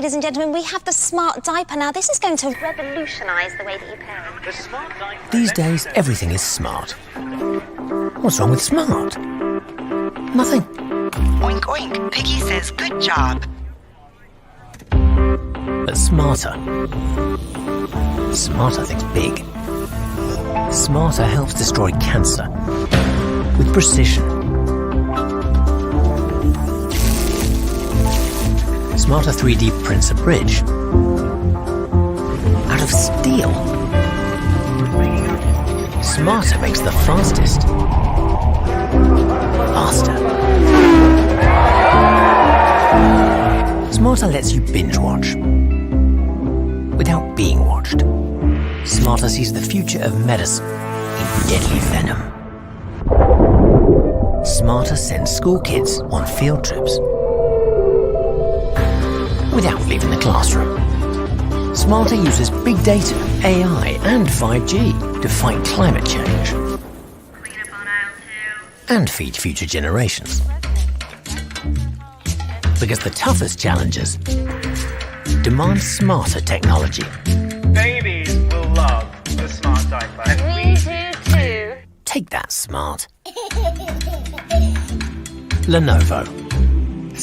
ladies and gentlemen, we have the smart diaper now. This is going to revolutionise the way that you parent. These days, everything is smart. What's wrong with smart? Nothing. Oink oink, Piggy says good job. But smarter. Smarter thinks big. Smarter helps destroy cancer with precision. Smarter 3D prints a bridge out of steel. Smarter makes the fastest faster. Smarter lets you binge watch without being watched. Smarter sees the future of medicine in deadly venom. Smarter sends school kids on field trips without leaving the classroom. Smarter uses big data, AI and 5G to fight climate change and feed future generations. Because the toughest challenges demand smarter technology. Babies will love the smart diaper. And We do too. Take that, smart. Lenovo.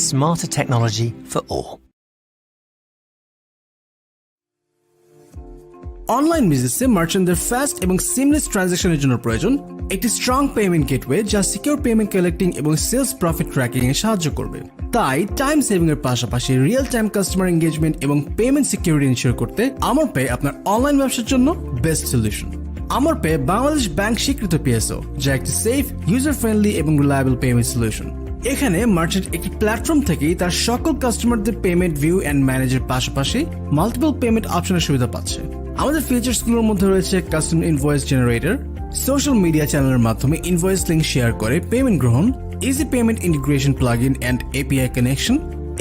Smarter technology for all. Online বিজনেসে মার্চেন্টদের fast এবং seamless ট্রানজ্যাকশনের জন্য প্রয়োজন একটি strong payment gateway যা secure payment collecting এবং sales profit tracking এ সাহায্য করবে। তাই টাইম সেভিং এর পাশাপাশি রিয়েল টাইম কাস্টমার এনগেজমেন্ট এবং পেমেন্ট সিকিউরিটি এনশিওর করতে আমারপে আপনার অনলাইন ব্যবসার জন্য বেস্ট সলিউশন। আমারপে বাংলাদেশ ব্যাংক স্বীকৃত পিএসও, যা একটি সেফ, ইউজার ফ্রেন্ডলি এবং রিলায়েবল পেমেন্ট সলিউশন। এখানে মার্চেন্ট একটি প্ল্যাটফর্ম থেকেই তার সকল কাস্টমারদের পেমেন্ট ভিউ এন্ড ম্যানেজের পাশাপাশি মাল্টিপল পেমেন্ট অপশনের সুবিধা পাচ্ছে। আমাদের ফিচার্সগুলোর মধ্যে রয়েছে custom invoice generator, social media চ্যানেলের মাধ্যমে ইনভয়েস লিঙ্ক শেয়ার করে পেমেন্ট গ্রহণ, easy payment integration plugin and API connection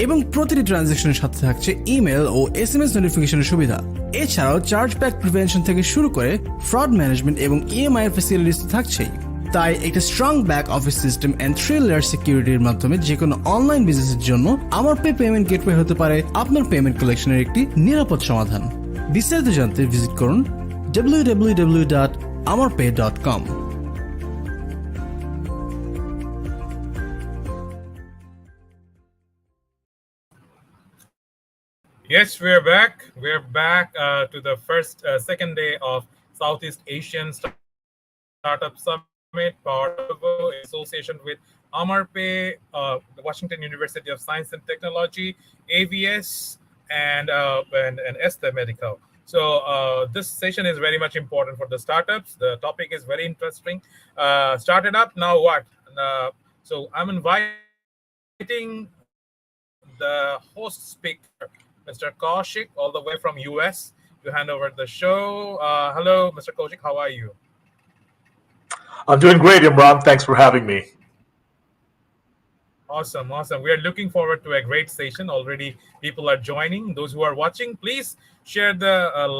এবং প্রতিটি ট্রানজ্যাকশনের সাথে থাকছে ইমেল ও এসএমএস নোটিফিকেশনের সুবিধা। এছাড়াও চার্জ ব্যাক প্রিভেনশন থেকে শুরু করে ফ্রড ম্যানেজমেন্ট এবং ইএমআই এর ফ্যাসিলিটিস তো থাকছেই। তাই একটা strong back office system and 3 layer সিকিউরিটির মাধ্যমে যে কোনো অনলাইন বিজনেসের জন্য আমারপে পেমেন্ট গেটওয়ে হতে পারে আপনার পেমেন্ট কালেকশনের একটি নিরাপদ সমাধান। বিস্তারিত জানতে ভিজিট করুন www.amarpay.com। Yes, we're back. We're back to the second day of Southeast Asian Startup Summit, part of association with Amarpay, the Washington University of Science and Technology, AVS, and Esther Medical. So this session is very much important for the startups. The topic is very interesting. Started up, now what? So I'm inviting the host speaker, Mr. Kawshik, all the way from US, to hand over the show. Hello, Mr. Kawshik, how are you? I'm doing great, Imran. Thanks for having me. Awesome. We are looking forward to a great session. Already people are joining. Those who are watching, please share the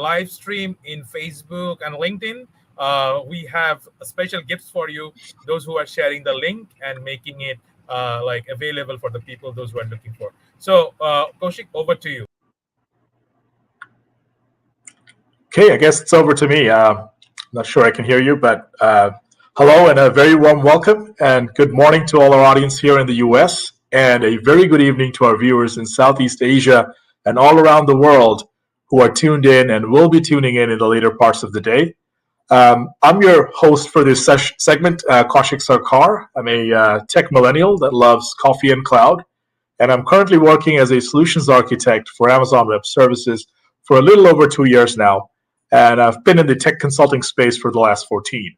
live stream in Facebook and LinkedIn. We have special gifts for you, those who are sharing the link and making it available for the people, those who are looking for. So, Kawshik, over to you. Okay, I guess it's over to me. I'm not sure I can hear you, but hello and a very warm welcome and good morning to all our audience here in the US, and a very good evening to our viewers in Southeast Asia and all around the world who are tuned in and will be tuning in the later parts of the day. I'm your host for this segment, Kawshik Sarkar. I'm a tech millennial that loves coffee and cloud, and I'm currently working as a solutions architect for Amazon Web Services for a little over 2 years now, and I've been in the tech consulting space for the last 14.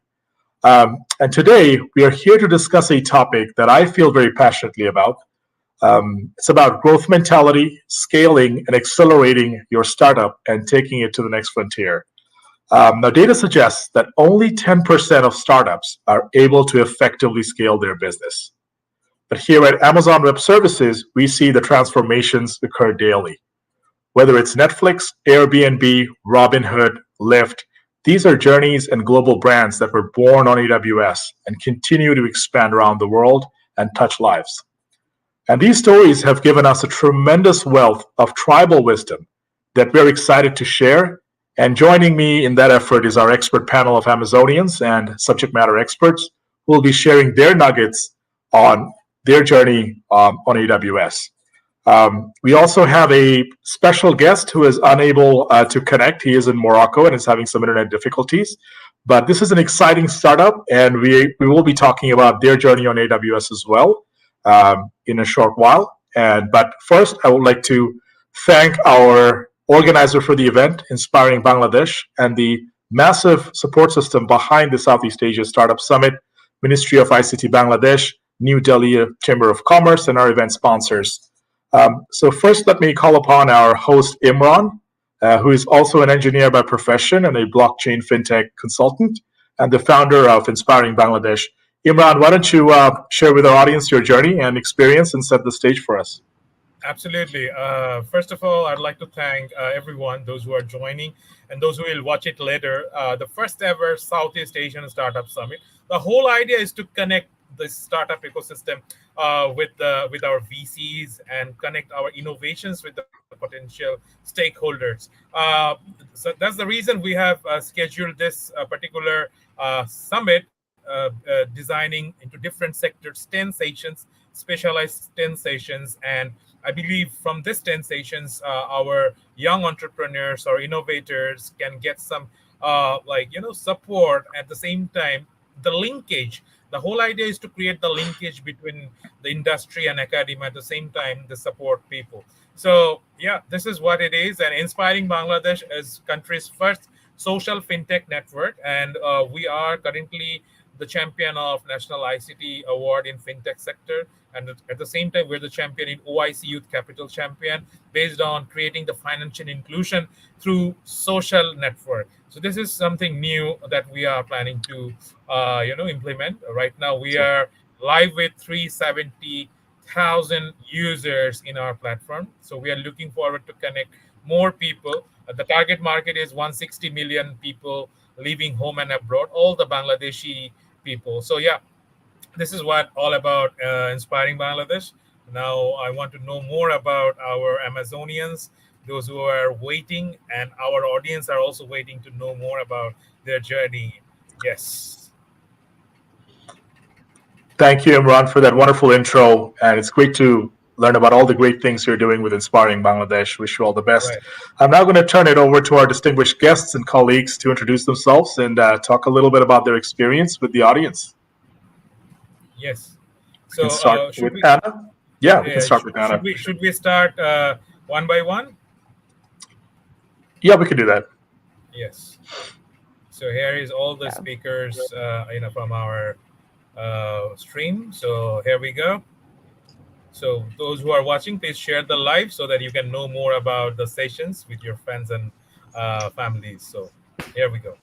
And today we are here to discuss a topic that I feel very passionately about. It's about growth mentality, scaling, and accelerating your startup and taking it to the next frontier. Now, data suggests that only 10% of startups are able to effectively scale their business. But here at Amazon Web Services, we see the transformations occur daily. Whether it's Netflix, Airbnb, Robinhood, Lyft, these are journeys and global brands that were born on AWS and continue to expand around the world and touch lives. And these stories have given us a tremendous wealth of tribal wisdom that we're excited to share. And joining me in that effort is our expert panel of Amazonians and subject matter experts who will be sharing their nuggets on their journey on AWS. We also have a special guest who is unable to connect. He is in Morocco and is having some internet difficulties. But this is an exciting startup, and we will be talking about their journey on AWS as well in a short while. But first, I would like to thank our organizer for the event, Inspiring Bangladesh, and the massive support system behind the Southeast Asia Startup Summit, Ministry of ICT Bangladesh, New Delhi Chamber of Commerce, and our event sponsors. So first, let me call upon our host, Imran, who is also an engineer by profession and a blockchain fintech consultant, and the founder of Inspiring Bangladesh. Imran, why don't you share with our audience your journey and experience and set the stage for us? Absolutely. First of all, I'd like to thank everyone, those who are joining and those who will watch it later. The first ever Southeast Asian Startup Summit. The whole idea is to connect the startup ecosystem with our VCs and connect our innovations with the potential stakeholders. So that's the reason we have scheduled this particular summit, designing into different sectors, 10 sessions, specialized 10 sessions. And I believe from this 10 sessions, our young entrepreneurs or innovators can get some support. At the same time, the linkage. The whole idea is to create the linkage between the industry and academia, at the same time, the support people. So yeah, this is what it is. And Inspiring Bangladesh is country's first social fintech network. And we are currently the champion of National ICT Award in fintech sector. And at the same time, we're the champion in OIC Youth Capital Champion, based on creating the financial inclusion through social network. So this is something new that we are planning to implement. Right now, we are live with 370,000 users in our platform. So we are looking forward to connect more people. The target market is 160 million people living home and abroad, all the Bangladeshi people. So yeah, this is what all about Inspiring Bangladesh. Now I want to know more about our Amazonians, those who are waiting, and our audience are also waiting to know more about their journey. Yes. Thank you, Imran, for that wonderful intro. And it's great to learn about all the great things you're doing with Inspiring Bangladesh. Wish you all the best. Right. I'm now going to turn it over to our distinguished guests and colleagues to introduce themselves and talk a little bit about their experience with the audience. Yes. We can So start with Anna. Yeah, we can start with Anna. Should we start one by one? Yeah, we can do that. Yes. So here is all the speakers, from our stream. So here we go. So those who are watching, please share the live so that you can know more about the sessions with your friends and families. So here we go.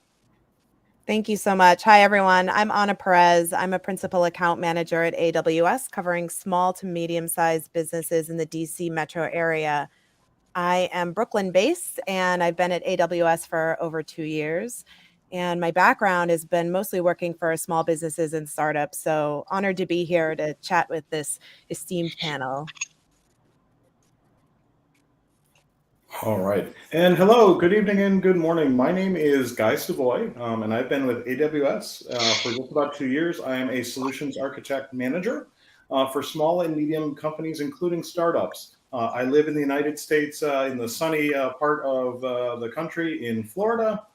Thank you so much. Hi, everyone. I'm Anna Perez. I'm a principal account manager at AWS, covering small to medium-sized businesses in the DC metro area. I am Brooklyn-based, and I've been at AWS for over 2 years. And my background has been mostly working for small businesses and startups. So honored to be here to chat with this esteemed panel. All right. And hello, good evening and good morning. My name is Guy Savoie, and I've been with AWS for just about 2 years. I am a solutions architect manager for small and medium companies, including startups. I live in the United States in the sunny part of the country in Florida.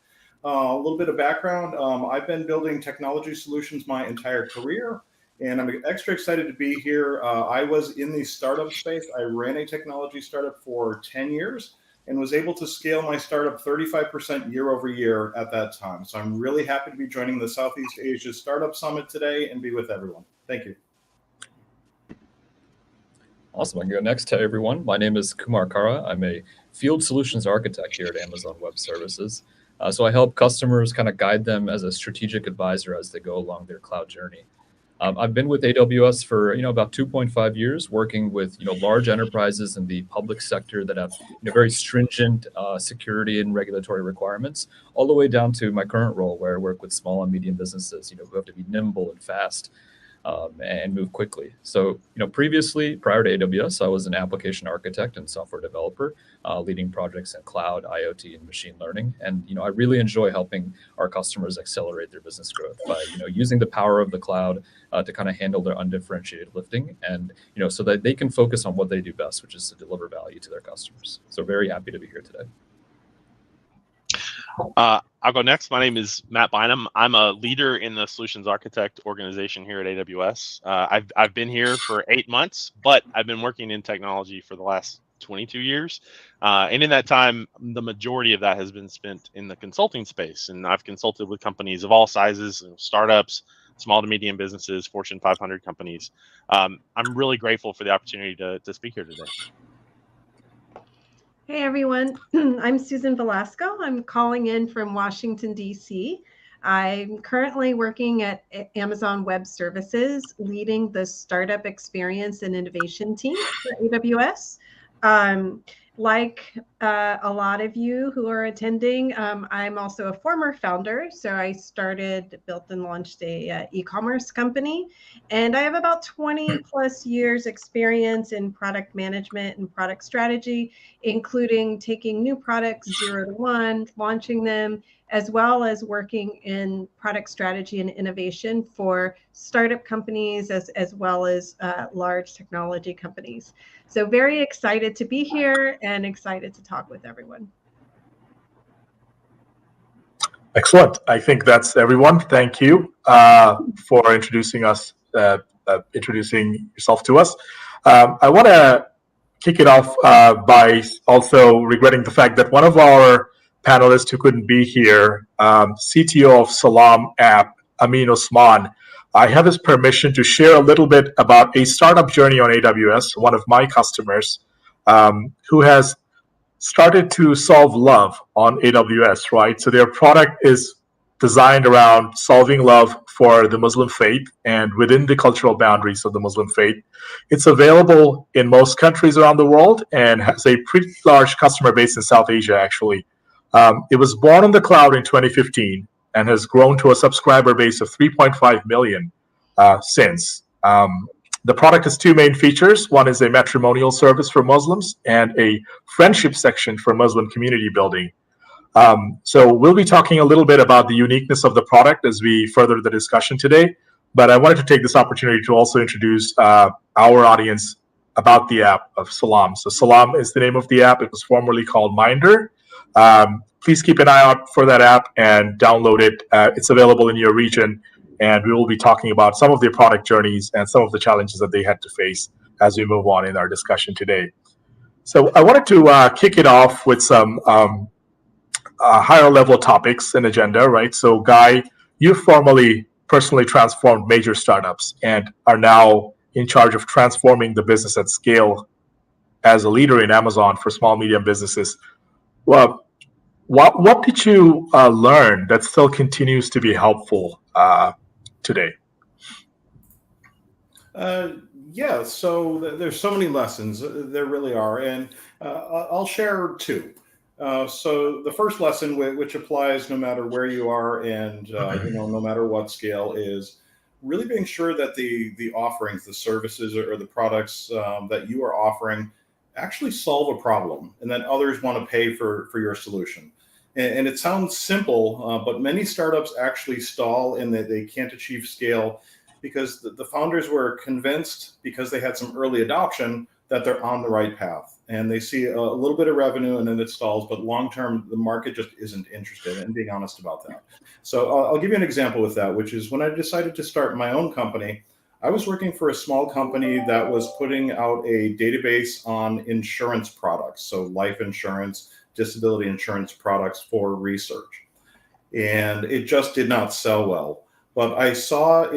A little bit of background. I've been building technology solutions my entire career, and I'm extra excited to be here. I was in the startup space. I ran a technology startup for 10 years and was able to scale my startup 35% year over year at that time. So I'm really happy to be joining the Southeast Asia Startup Summit today and be with everyone. Thank you. Awesome. I can go next to everyone. My name is Kumar Karra. I'm a field solutions architect here at Amazon Web Services. So I help customers kind of guide them as a strategic advisor as they go along their cloud journey. I've been with AWS for about 2.5 years, working with large enterprises in the public sector that have very stringent security and regulatory requirements, all the way down to my current role, where I work with small and medium businesses, who have to be nimble and fast. and move quickly. So, previously, prior to AWS, I was an application architect and software developer, leading projects in cloud, IoT, and machine learning. And, I really enjoy helping our customers accelerate their business growth by, using the power of the cloud to kind of handle their undifferentiated lifting and, so that they can focus on what they do best, which is to deliver value to their customers. So very happy to be here today. I'll go next. My name is Matt Bynum. I'm a leader in the Solutions Architect organization here at AWS. I've been here for 8 months, but I've been working in technology for the last 22 years. And in that time, the majority of that has been spent in the consulting space. And I've consulted with companies of all sizes, startups, small to medium businesses, Fortune 500 companies. I'm really grateful for the opportunity to speak here today. Hey everyone, I'm Susan Velasco. I'm calling in from Washington, D.C. I'm currently working at Amazon Web Services, leading the startup experience and innovation team for AWS. Like a lot of you who are attending, I'm also a former founder. So I built and launched a e-commerce company. And I have about 20 plus years experience in product management and product strategy, including taking new products 0 to 1, launching them, as well as working in product strategy and innovation for startup companies as well as large technology companies. So very excited to be here and excited to talk with everyone. Excellent. I think that's everyone. Thank you for introducing yourself to us. I want to kick it off by also regretting the fact that one of our panelists who couldn't be here, CTO of Salam app, Amin Osman, I have his permission to share a little bit about a startup journey on AWS, one of my customers, who has started to solve love on AWS, right? So their product is designed around solving love for the Muslim faith and within the cultural boundaries of the Muslim faith. It's available in most countries around the world and has a pretty large customer base in South Asia, actually. It was born on the cloud in 2015 and has grown to a subscriber base of 3.5 million since. The product has two main features. One is a matrimonial service for Muslims and a friendship section for Muslim community building. So we'll be talking a little bit about the uniqueness of the product as we further the discussion today. But I wanted to take this opportunity to also introduce our audience about the app of Salam. So Salam is the name of the app. It was formerly called Minder. Please keep an eye out for that app and download it. It's available in your region, and we will be talking about some of their product journeys and some of the challenges that they had to face as we move on in our discussion today. So I wanted to kick it off with some higher level topics and agenda, right? So Guy, you formerly personally transformed major startups and are now in charge of transforming the business at scale as a leader in Amazon for small, medium businesses. Well, what did you learn that still continues to be helpful today? Yeah, so there's so many lessons. There really are. And I'll share two. So the first lesson, which applies no matter where you are and no matter what scale, is really being sure that the offerings, the services or the products that you are offering actually solve a problem and that others want to pay for your solution. And it sounds simple, but many startups actually stall in that they can't achieve scale because the founders were convinced, because they had some early adoption, that they're on the right path. And they see a little bit of revenue and then it stalls, but long-term, the market just isn't interested in being honest about that. So I'll give you an example with that, which is when I decided to start my own company, I was working for a small company that was putting out a database on insurance products. So life insurance, disability insurance products for research. And it just did not sell well. But I saw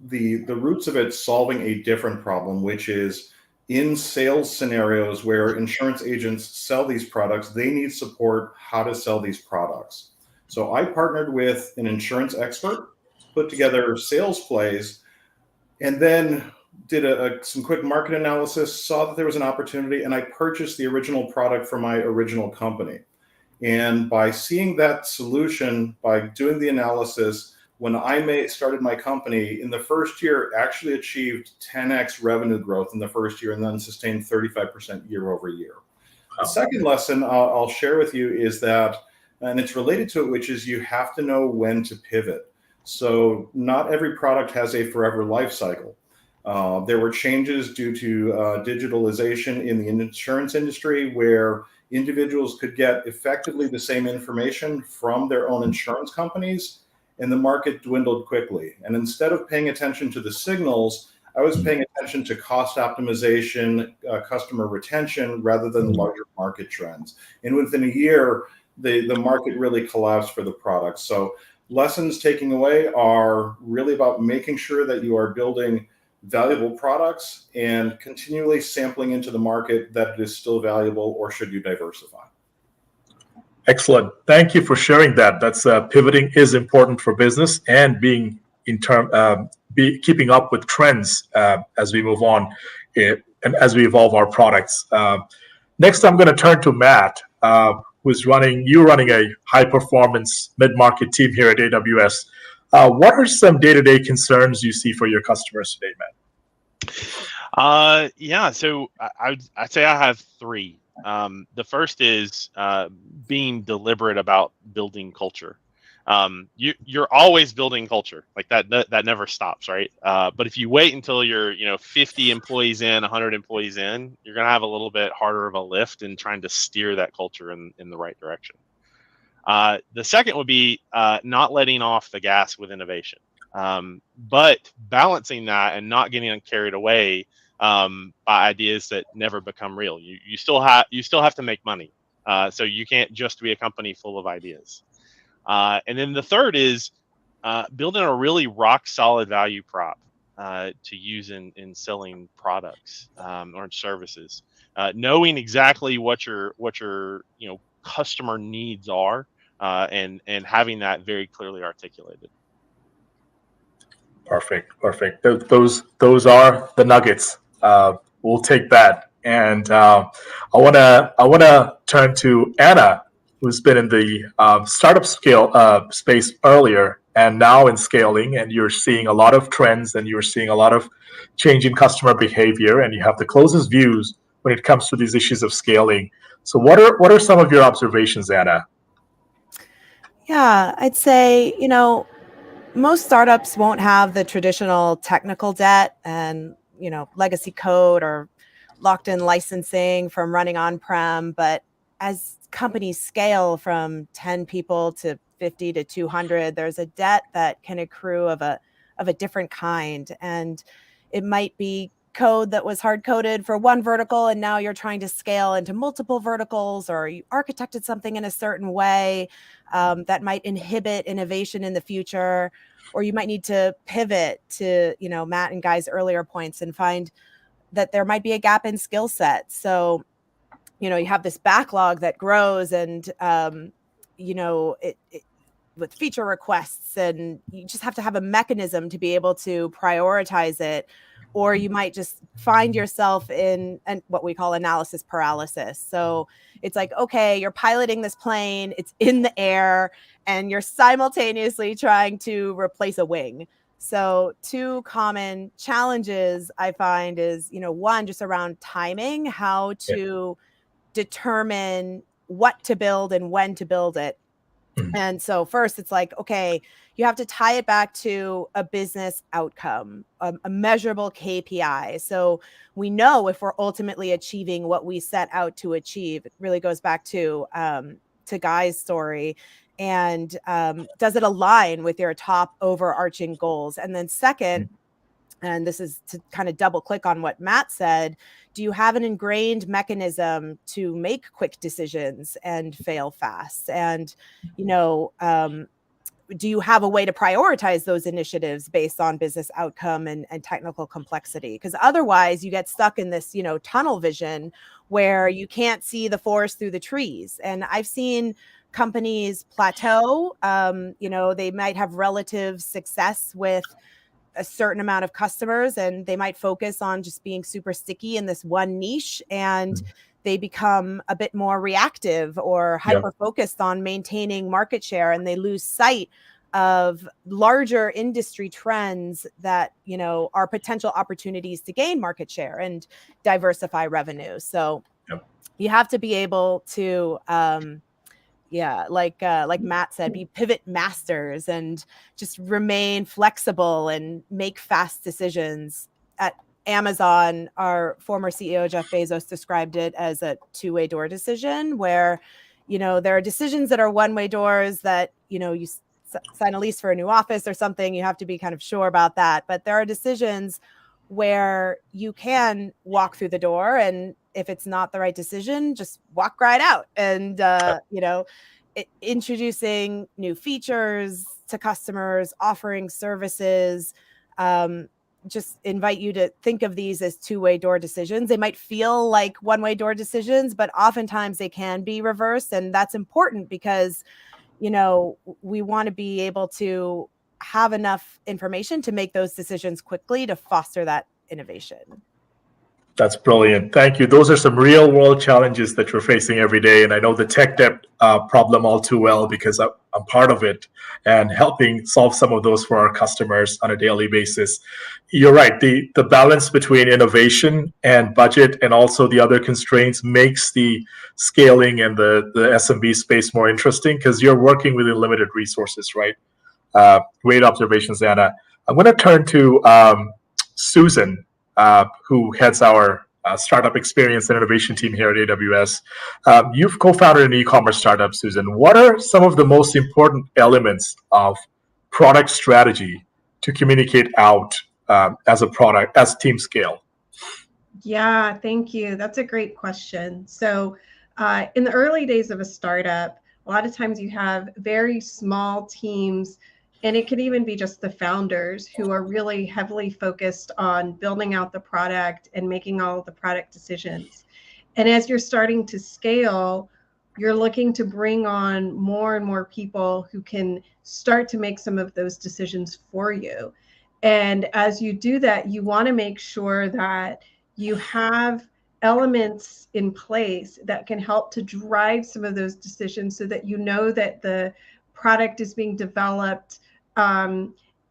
the roots of it solving a different problem, which is in sales scenarios where insurance agents sell these products, they need support how to sell these products. So I partnered with an insurance expert, put together sales plays, and then did some quick market analysis, saw that there was an opportunity, and I purchased the original product for my original company. And by seeing that solution, by doing the analysis, when I started my company, in the first year, actually achieved 10x revenue growth in the first year and then sustained 35% year over year. The second lesson I'll share with you is that, and it's related to it, which is you have to know when to pivot. So not every product has a forever life cycle. There were changes due to digitalization in the insurance industry where individuals could get effectively the same information from their own insurance companies, and the market dwindled quickly. And instead of paying attention to the signals, I was paying attention to cost optimization, customer retention, rather than larger market trends. And within a year, the market really collapsed for the product. So lessons taking away are really about making sure that you are building valuable products and continually sampling into the market that it is still valuable, or should you diversify? Excellent. Thank you for sharing that. That's pivoting is important for business and being keeping up with trends as we move on and as we evolve our products. Next, I'm going to turn to Matt, who's running a high performance mid-market team here at AWS. What are some day-to-day concerns you see for your customers today, Matt? Yeah, so I'd say I have three. The first is being deliberate about building culture. You're always building culture, like that never stops, right? But if you wait until you're 50 employees in, 100 employees in, you're gonna have a little bit harder of a lift in trying to steer that culture in the right direction. The second would be not letting off the gas with innovation, but balancing that and not getting carried away by ideas that never become real. You still have to make money, so you can't just be a company full of ideas. And then the third is building a really rock solid value prop to use in selling products or services, knowing exactly what your customer needs are, and having that very clearly articulated. Perfect. Those are the nuggets. We'll take that. And I wanna turn to Anna, who's been in the startup scale space earlier and now in scaling, and you're seeing a lot of trends and you're seeing a lot of change in customer behavior, and you have the closest views when it comes to these issues of scaling. So what are some of your observations, Anna? Yeah, I'd say, most startups won't have the traditional technical debt and, legacy code or locked in licensing from running on-prem. But as companies scale from 10 people to 50 to 200, there's a debt that can accrue of a different kind. And it might be code that was hard coded for one vertical, and now you're trying to scale into multiple verticals, or you architected something in a certain way that might inhibit innovation in the future, or you might need to pivot to, Matt and Guy's earlier points and find that there might be a gap in skill set. So, you have this backlog that grows, and with feature requests, and you just have to have a mechanism to be able to prioritize it. Or you might just find yourself in what we call analysis paralysis. So it's like, okay, you're piloting this plane, it's in the air, and you're simultaneously trying to replace a wing. So two common challenges I find is, one, just around timing, how to determine what to build and when to build it. And so first, it's like, okay, you have to tie it back to a business outcome, a measurable KPI. So we know if we're ultimately achieving what we set out to achieve. It really goes back to Guy's story. And does it align with your top overarching goals? And then second, and this is to kind of double click on what Matt said, do you have an ingrained mechanism to make quick decisions and fail fast? And, do you have a way to prioritize those initiatives based on business outcome and technical complexity? Because otherwise you get stuck in this, tunnel vision where you can't see the forest through the trees. And I've seen companies plateau. They might have relative success with a certain amount of customers, and they might focus on just being super sticky in this one niche, and they become a bit more reactive or hyper focused on maintaining market share, and they lose sight of larger industry trends that, are potential opportunities to gain market share and diversify revenue. So you have to be able to, like Matt said, be pivot masters and just remain flexible and make fast decisions. At Amazon, our former CEO, Jeff Bezos, described it as a two-way door decision where, there are decisions that are one-way doors that, you sign a lease for a new office or something, you have to be kind of sure about that. But there are decisions where you can walk through the door, and if it's not the right decision, just walk right out. And, introducing new features to customers, offering services, just invite you to think of these as two-way door decisions. They might feel like one-way door decisions, but oftentimes they can be reversed. And that's important because, we want to be able to have enough information to make those decisions quickly to foster that innovation. That's brilliant. Thank you. Those are some real world challenges that you're facing every day. And I know the tech debt problem all too well because I'm part of it and helping solve some of those for our customers on a daily basis. You're right. The balance between innovation and budget and also the other constraints makes the scaling and the SMB space more interesting because you're working within limited resources, right? Great observations, Anna. I'm going to turn to Susan, who heads our startup experience and innovation team here at AWS. You've co-founded an e-commerce startup, Susan. What are some of the most important elements of product strategy to communicate out as a product, as team scale? Yeah, thank you. That's a great question. So in the early days of a startup, a lot of times you have very small teams, and it could even be just the founders who are really heavily focused on building out the product and making all of the product decisions. And as you're starting to scale, you're looking to bring on more and more people who can start to make some of those decisions for you. And as you do that, you want to make sure that you have elements in place that can help to drive some of those decisions so that you know that the product is being developed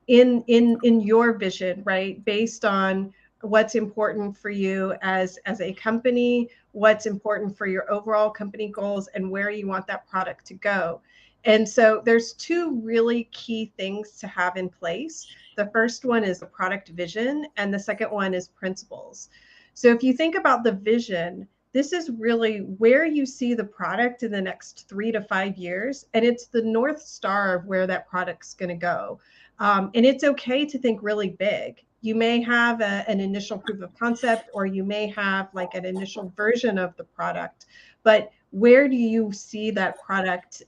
in your vision, right? Based on what's important for you as a company, what's important for your overall company goals, and where you want that product to go. And so there's two really key things to have in place. The first one is the product vision, and the second one is principles. So if you think about the vision, this is really where you see the product in the next 3 to 5 years, and it's the North Star of where that product's going to go. And it's okay to think really big. You may have an initial proof of concept, or you may have like an initial version of the product, but where do you see that product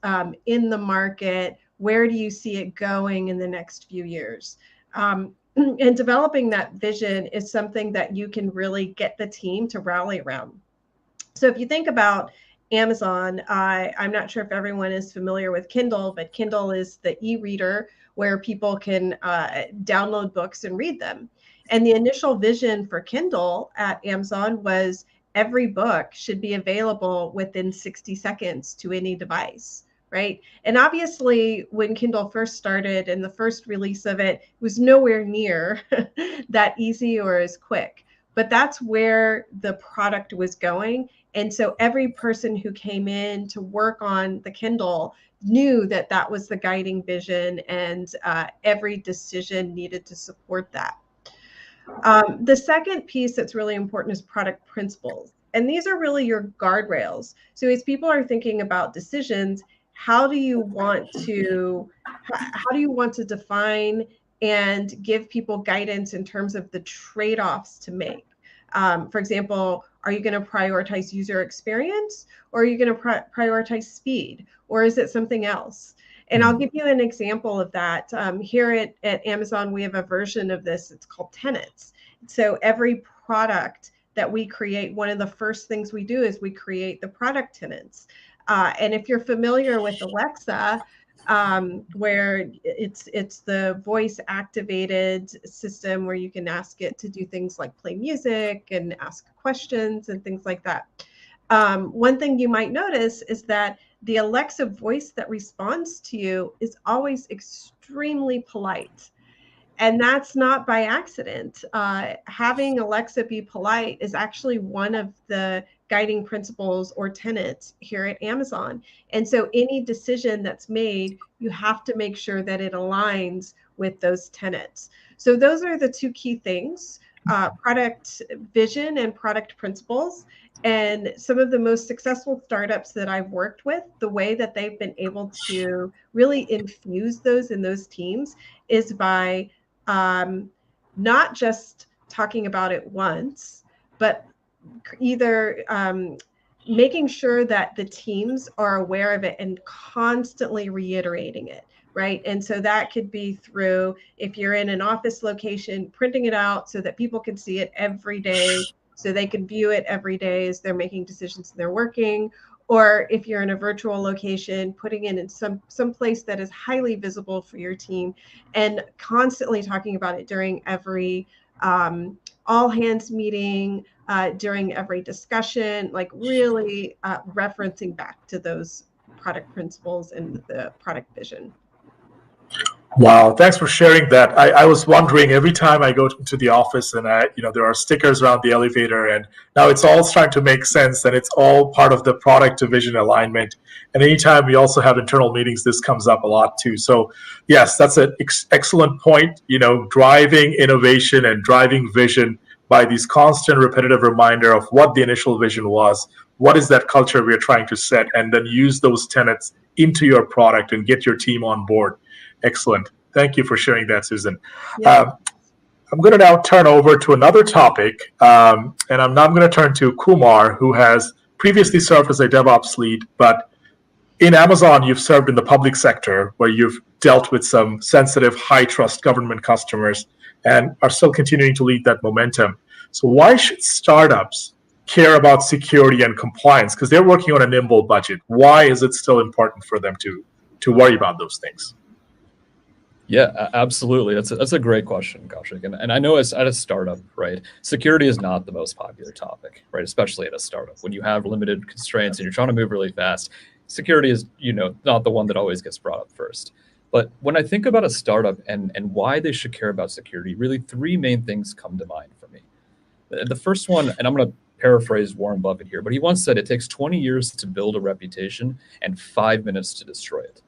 in the market? Where do you see it going in the next few years? And developing that vision is something that you can really get the team to rally around. So if you think about Amazon, I'm not sure if everyone is familiar with Kindle, but Kindle is the e-reader where people can download books and read them. And the initial vision for Kindle at Amazon was every book should be available within 60 seconds to any device, right? And obviously, when Kindle first started and the first release of it was nowhere near that easy or as quick. But that's where the product was going. And so every person who came in to work on the Kindle knew that that was the guiding vision, and every decision needed to support that. The second piece that's really important is product principles. And these are really your guardrails. So as people are thinking about decisions, how do you want to define and give people guidance in terms of the trade-offs to make? For example, are you going to prioritize user experience, or are you going to prioritize speed, or is it something else? And I'll give you an example of that. Here at Amazon, we have a version of this. It's called tenants. So every product that we create, one of the first things we do is we create the product tenants. And if you're familiar with Alexa, where it's the voice activated system where you can ask it to do things like play music and ask questions and things like that. One thing you might notice is that the Alexa voice that responds to you is always extremely polite. And that's not by accident. Having Alexa be polite is actually one of the guiding principles or tenets here at Amazon. And so any decision that's made, you have to make sure that it aligns with those tenets. So those are the two key things, product vision and product principles. And some of the most successful startups that I've worked with, the way that they've been able to really infuse those in those teams is by not just talking about it once, but either making sure that the teams are aware of it and constantly reiterating it, right? And so that could be through, if you're in an office location, printing it out so that people can see it every day, so they can view it every day as they're making decisions and they're working. Or if you're in a virtual location, putting it in some place that is highly visible for your team and constantly talking about it during every all hands meeting, during every discussion, like really referencing back to those product principles and the product vision. Wow, thanks for sharing that. I was wondering, every time I go to the office and there are stickers around the elevator, and now it's all starting to make sense, and it's all part of the product to vision alignment. And anytime we also have internal meetings, this comes up a lot too. So yes, that's an excellent point. Driving innovation and driving vision by these constant repetitive reminder of what the initial vision was, what is that culture we're trying to set, and then use those tenets into your product and get your team on board. Excellent. Thank you for sharing that, Susan. Yeah. I'm going to now turn over to another topic, and I'm now going to turn to Kumar, who has previously served as a DevOps lead, but in Amazon, you've served in the public sector, where you've dealt with some sensitive, high-trust government customers and are still continuing to lead that momentum. So why should startups care about security and compliance? Because they're working on a nimble budget. Why is it still important for them to worry about those things? Yeah, absolutely. That's a great question, Kawshik. And I know at a startup, right, security is not the most popular topic, right? Especially at a startup. When you have limited constraints and you're trying to move really fast, security is, not the one that always gets brought up first. But when I think about a startup and why they should care about security, really three main things come to mind for me. The first one, and I'm going to paraphrase Warren Buffett here, but he once said it takes 20 years to build a reputation and 5 minutes to destroy it.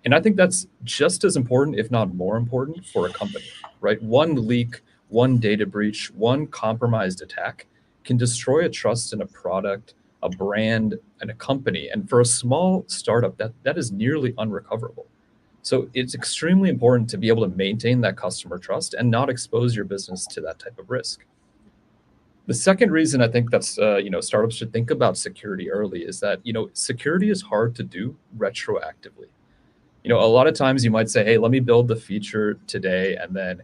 And I think that's just as important, if not more important, for a company, right? One leak, one data breach, one compromised attack can destroy a trust in a product, a brand, and a company. And for a small startup, that is nearly unrecoverable. So it's extremely important to be able to maintain that customer trust and not expose your business to that type of risk. The second reason I think that's, startups should think about security early is that, security is hard to do retroactively. A lot of times you might say, hey, let me build the feature today, and then,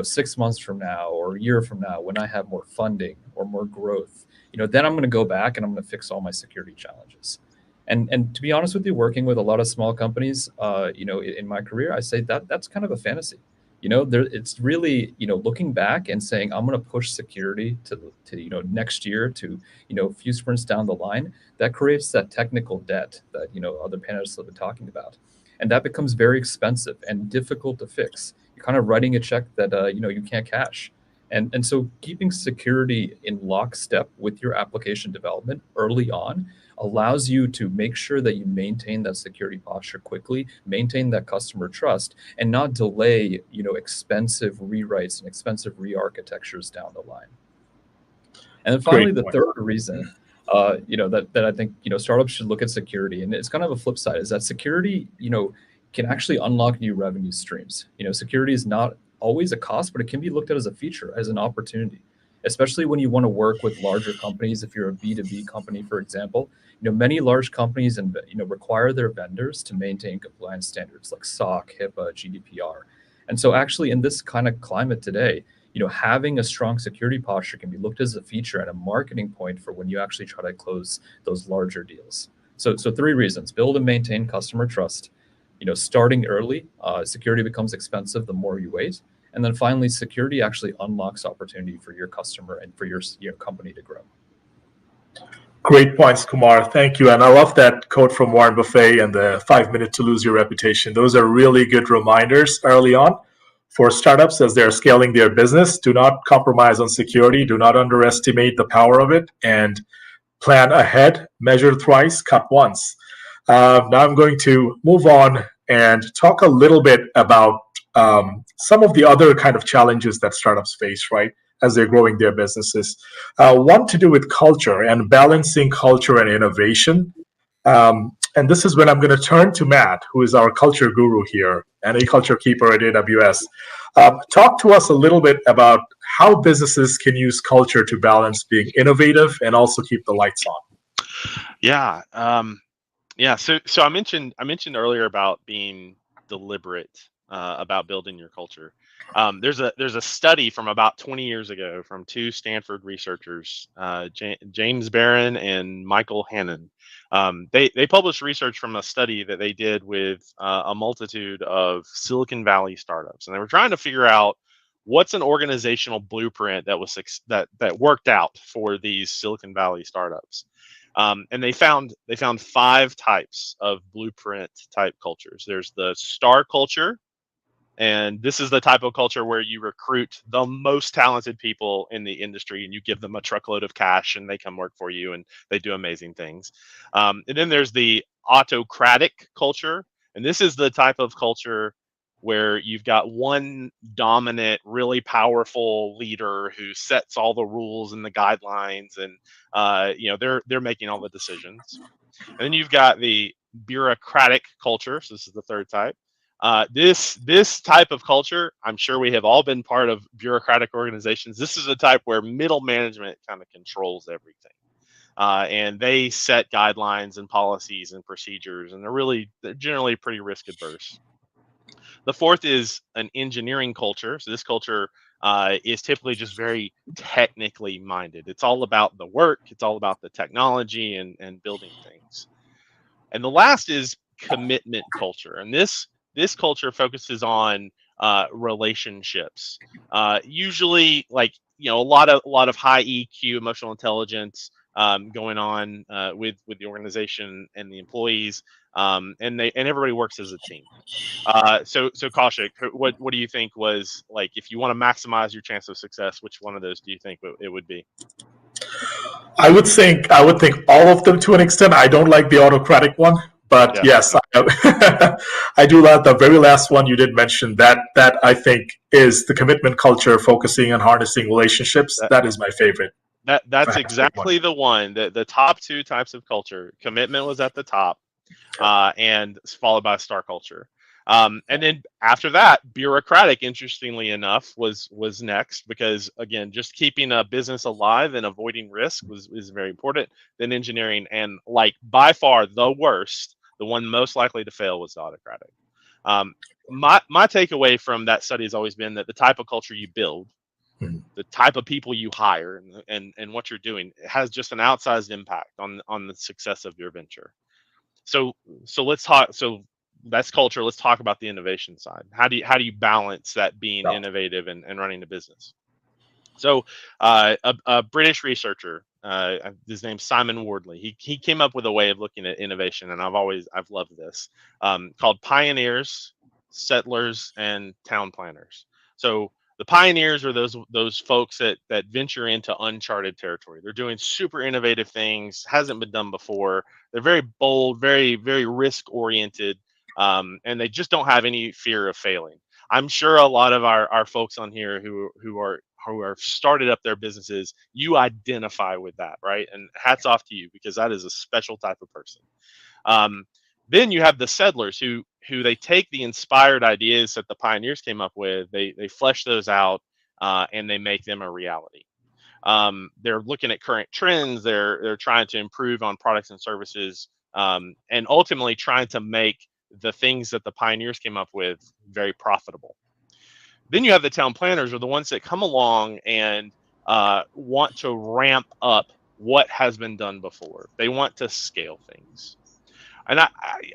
6 months from now or a year from now, when I have more funding or more growth, then I'm going to go back and I'm going to fix all my security challenges. And to be honest with you, working with a lot of small companies, in my career, I say that's kind of a fantasy. It's really, looking back and saying, I'm going to push security to next year to, a few sprints down the line. That creates that technical debt that, other panelists have been talking about. And that becomes very expensive and difficult to fix. You're kind of writing a check that, you can't cash. And so keeping security in lockstep with your application development early on allows you to make sure that you maintain that security posture quickly, maintain that customer trust, and not delay, expensive rewrites and expensive re-architectures down the line. And then finally, the third reason, that I think, startups should look at security, and it's kind of a flip side, is that security, can actually unlock new revenue streams. Security is not always a cost, but it can be looked at as a feature, as an opportunity, especially when you want to work with larger companies. If you're a B2B company, for example, many large companies and require their vendors to maintain compliance standards like SOC, HIPAA, GDPR. And so actually in this kind of climate today, having a strong security posture can be looked as a feature and a marketing point for when you actually try to close those larger deals. So three reasons: build and maintain customer trust. Starting early, security becomes expensive the more you wait. And then finally, security actually unlocks opportunity for your customer and for your company to grow. Great points, Kumar. Thank you. And I love that quote from Warren Buffett and the 5 minute to lose your reputation. Those are really good reminders early on for startups as they're scaling their business. Do not compromise on security. Do not underestimate the power of it, and plan ahead, measure thrice, cut once. Now I'm going to move on and talk a little bit about some of the other kind of challenges that startups face, right, as they're growing their businesses. One to do with culture and balancing culture and innovation. And this is when I'm going to turn to Matt, who is our culture guru here and a culture keeper at AWS. Talk to us a little bit about how businesses can use culture to balance being innovative and also keep the lights on. Yeah. So I mentioned earlier about being deliberate about building your culture. There's a study from about 20 years ago from two Stanford researchers, James Barron and Michael Hannon. They published research from a study that they did with a multitude of Silicon Valley startups, and they were trying to figure out what's an organizational blueprint that worked out for these Silicon Valley startups. And they found 5 types of blueprint type cultures. There's the star culture. And this is the type of culture where you recruit the most talented people in the industry and you give them a truckload of cash and they come work for you and they do amazing things. And then there's the autocratic culture. And this is the type of culture where you've got one dominant, really powerful leader who sets all the rules and the guidelines, and they're making all the decisions. And then you've got the bureaucratic culture. So this is the third type. This type of culture, I'm sure we have all been part of bureaucratic organizations. This is a type where middle management kind of controls everything. And they set guidelines and policies and procedures, and they're generally pretty risk adverse. The fourth is an engineering culture. So this culture is typically just very technically minded. It's all about the work. It's all about the technology and building things. And the last is commitment culture. And this culture focuses on relationships. Usually, a lot of high EQ, emotional intelligence going on with the organization and the employees, and everybody works as a team. So Kawshik, what do you think was, like, if you want to maximize your chance of success, which one of those do you think it would be? I would think all of them to an extent. I don't like the autocratic one, but yes, I do like the very last one you did mention. That I think is the commitment culture, focusing on harnessing relationships. That is my favorite. That's exactly the one. The top 2 types of culture. Commitment was at the top, and followed by star culture. And then after that, bureaucratic, interestingly enough, was next, because again, just keeping a business alive and avoiding risk is very important. Then engineering, and by far the worst, the one most likely to fail, was the autocratic. My takeaway from that study has always been that the type of culture you build, the type of people you hire, and what you're doing, has just an outsized impact on the success of your venture. So let's talk. So that's culture. Let's talk about the innovation side. How do you balance that being innovative and running the business? So a British researcher, his name's Simon Wardley. He came up with a way of looking at innovation, and I've loved this, called pioneers, settlers, and town planners. So the pioneers are those folks that venture into uncharted territory. They're doing super innovative things, hasn't been done before. They're very bold, very, very risk oriented, and they just don't have any fear of failing. I'm sure a lot of our folks on here who are started up their businesses, you identify with that, right? And hats off to you, because that is a special type of person. Then you have the settlers who they take the inspired ideas that the pioneers came up with, they flesh those out, and they make them a reality. They're looking at current trends, they're trying to improve on products and services, and ultimately trying to make the things that the pioneers came up with very profitable. Then you have the town planners, are the ones that come along and want to ramp up what has been done before. They want to scale things. And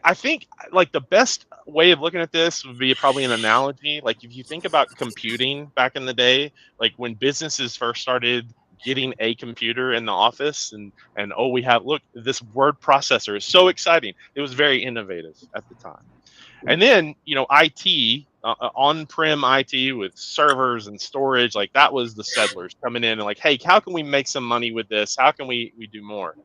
I think, like, the best way of looking at this would be probably an analogy. Like, if you think about computing back in the day, like when businesses first started getting a computer in the office and oh, we have, look, this word processor is so exciting. It was very innovative at the time. And then, IT, on-prem IT with servers and storage, like that was the settlers coming in and like, hey, how can we make some money with this? How can we do more?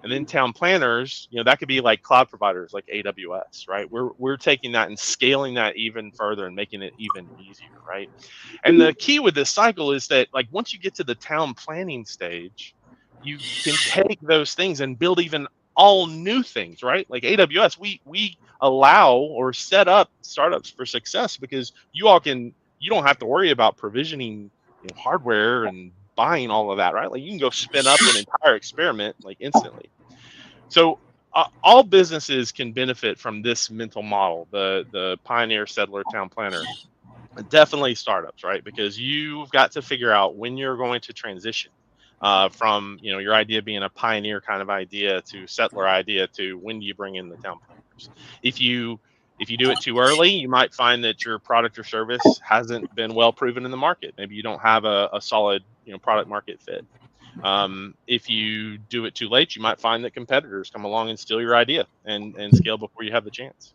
And then town planners, that could be like cloud providers like AWS, right? We're taking that and scaling that even further and making it even easier, right? And the key with this cycle is that like once you get to the town planning stage, you can take those things and build even all new things, right? Like AWS, we allow or set up startups for success because you don't have to worry about provisioning hardware and buying all of that, right? Like you can go spin up an entire experiment like instantly. So all businesses can benefit from this mental model, the pioneer, settler, town planner. Definitely startups, right? Because you've got to figure out when you're going to transition from your idea being a pioneer kind of idea to settler idea to when do you bring in the town planners. If you do it too early, you might find that your product or service hasn't been well proven in the market. Maybe you don't have a solid product market fit. If you do it too late, you might find that competitors come along and steal your idea and scale before you have the chance.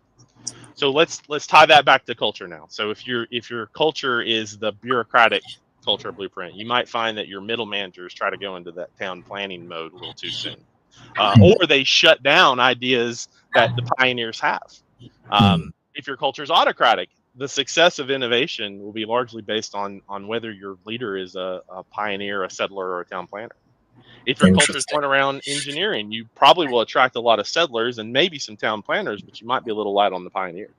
So let's tie that back to culture now. So if your culture is the bureaucratic culture blueprint, you might find that your middle managers try to go into that town planning mode a little too soon, or they shut down ideas that the pioneers have. If your culture is autocratic, the success of innovation will be largely based on whether your leader is a pioneer, a settler, or a town planner. If your culture is going around engineering, you probably will attract a lot of settlers and maybe some town planners, but you might be a little light on the pioneers.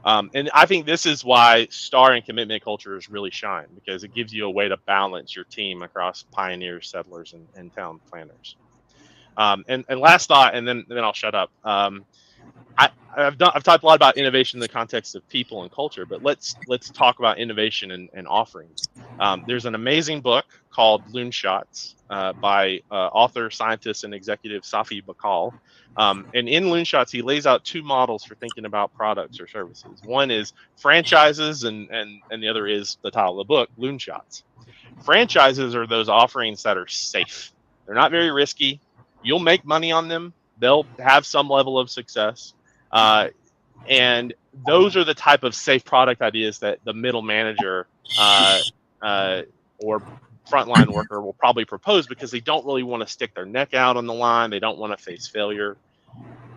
And I think this is why STAR and commitment cultures really shine, because it gives you a way to balance your team across pioneers, settlers, and town planners. And last thought, and then I'll shut up. I've talked a lot about innovation in the context of people and culture, but let's talk about innovation and offerings. There's an amazing book called Loon Shots by author, scientist, and executive Safi Bakal. And in Loon Shots, he lays out two models for thinking about products or services. One is franchises, and the other is the title of the book, Loon Shots. Franchises are those offerings that are safe. They're not very risky. You'll make money on them. They'll have some level of success. And those are the type of safe product ideas that the middle manager or frontline worker will probably propose because they don't really want to stick their neck out on the line. They don't want to face failure.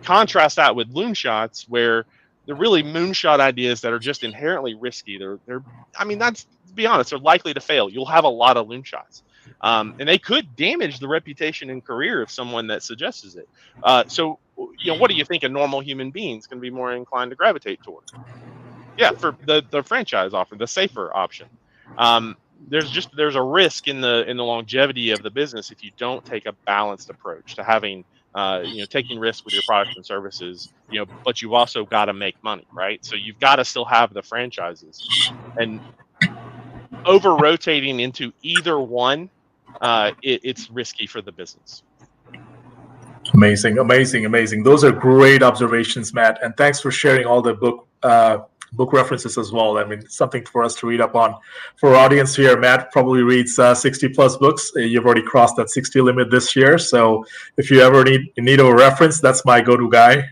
Contrast that with Loon Shots, where they're really moonshot ideas that are just inherently risky. That's, to be honest, they're likely to fail. You'll have a lot of Loon Shots. And they could damage the reputation and career of someone that suggests it. So what do you think a normal human being's going to be more inclined to gravitate toward? Yeah, for the franchise offer, the safer option. There's a risk in the longevity of the business if you don't take a balanced approach to having taking risks with your products and services, but you've also got to make money, right? So you've got to still have the franchises, and over rotating into either one, it's risky for the business. Amazing. Those are great observations, Matt, and thanks for sharing all the book references as well. I mean, something for us to read up on. For our audience here, Matt probably reads 60 plus books. You've already crossed that 60 limit this year. So if you ever need a reference, that's my go-to guy.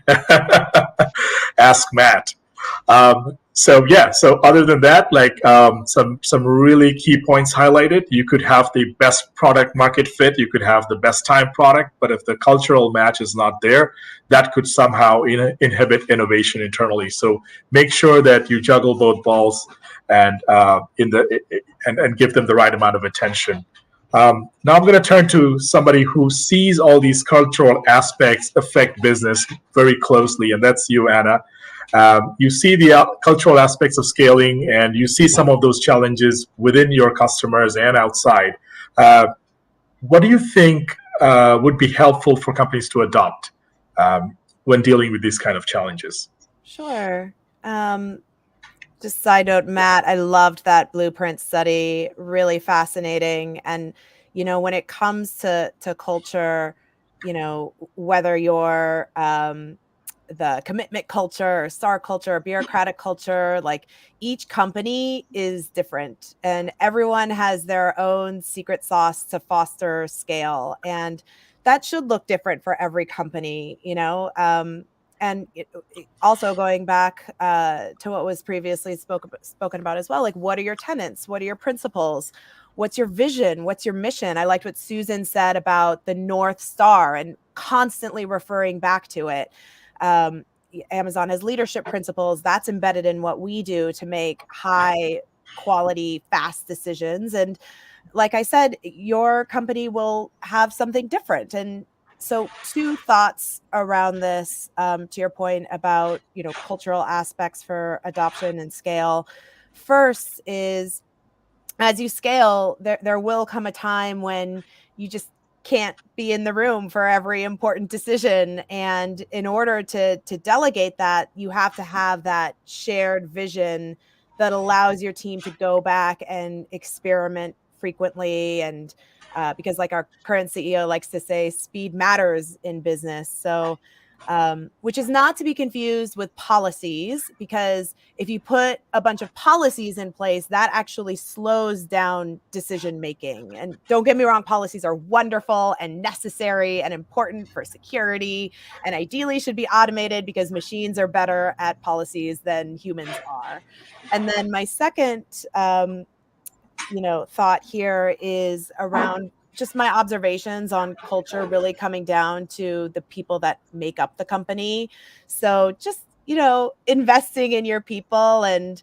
Ask Matt. So other than that, some really key points highlighted. You could have the best product market fit, you could have the best time product, but if the cultural match is not there, that could somehow inhibit innovation internally. So make sure that you juggle both balls and give them the right amount of attention. Now I'm going to turn to somebody who sees all these cultural aspects affect business very closely, and that's you, Anna. You see the cultural aspects of scaling, and you see some of those challenges within your customers and outside. What do you think would be helpful for companies to adopt when dealing with these kind of challenges? Sure. Just side note, Matt, I loved that blueprint study. Really fascinating. And, when it comes to culture, whether you're the commitment culture or STAR culture or bureaucratic culture. Like each company is different and everyone has their own secret sauce to foster scale. And that should look different for every company, you know? And also going back to what was previously spoken about as well, like what are your tenets? What are your principles? What's your vision? What's your mission? I liked what Susan said about the North Star and constantly referring back to it. Amazon has leadership principles. That's embedded in what we do to make high quality, fast decisions. And like I said, your company will have something different. And so 2 thoughts around this, to your point about, you know, cultural aspects for adoption and scale. First is, as you scale, there will come a time when you just can't be in the room for every important decision. And in order to delegate that, you have to have that shared vision that allows your team to go back and experiment frequently. And because like our current CEO likes to say, speed matters in business. So which is not to be confused with policies, because if you put a bunch of policies in place, that actually slows down decision making. And don't get me wrong, policies are wonderful and necessary and important for security, and ideally should be automated because machines are better at policies than humans are. And then my second thought here is around just my observations on culture really coming down to the people that make up the company. So just, investing in your people and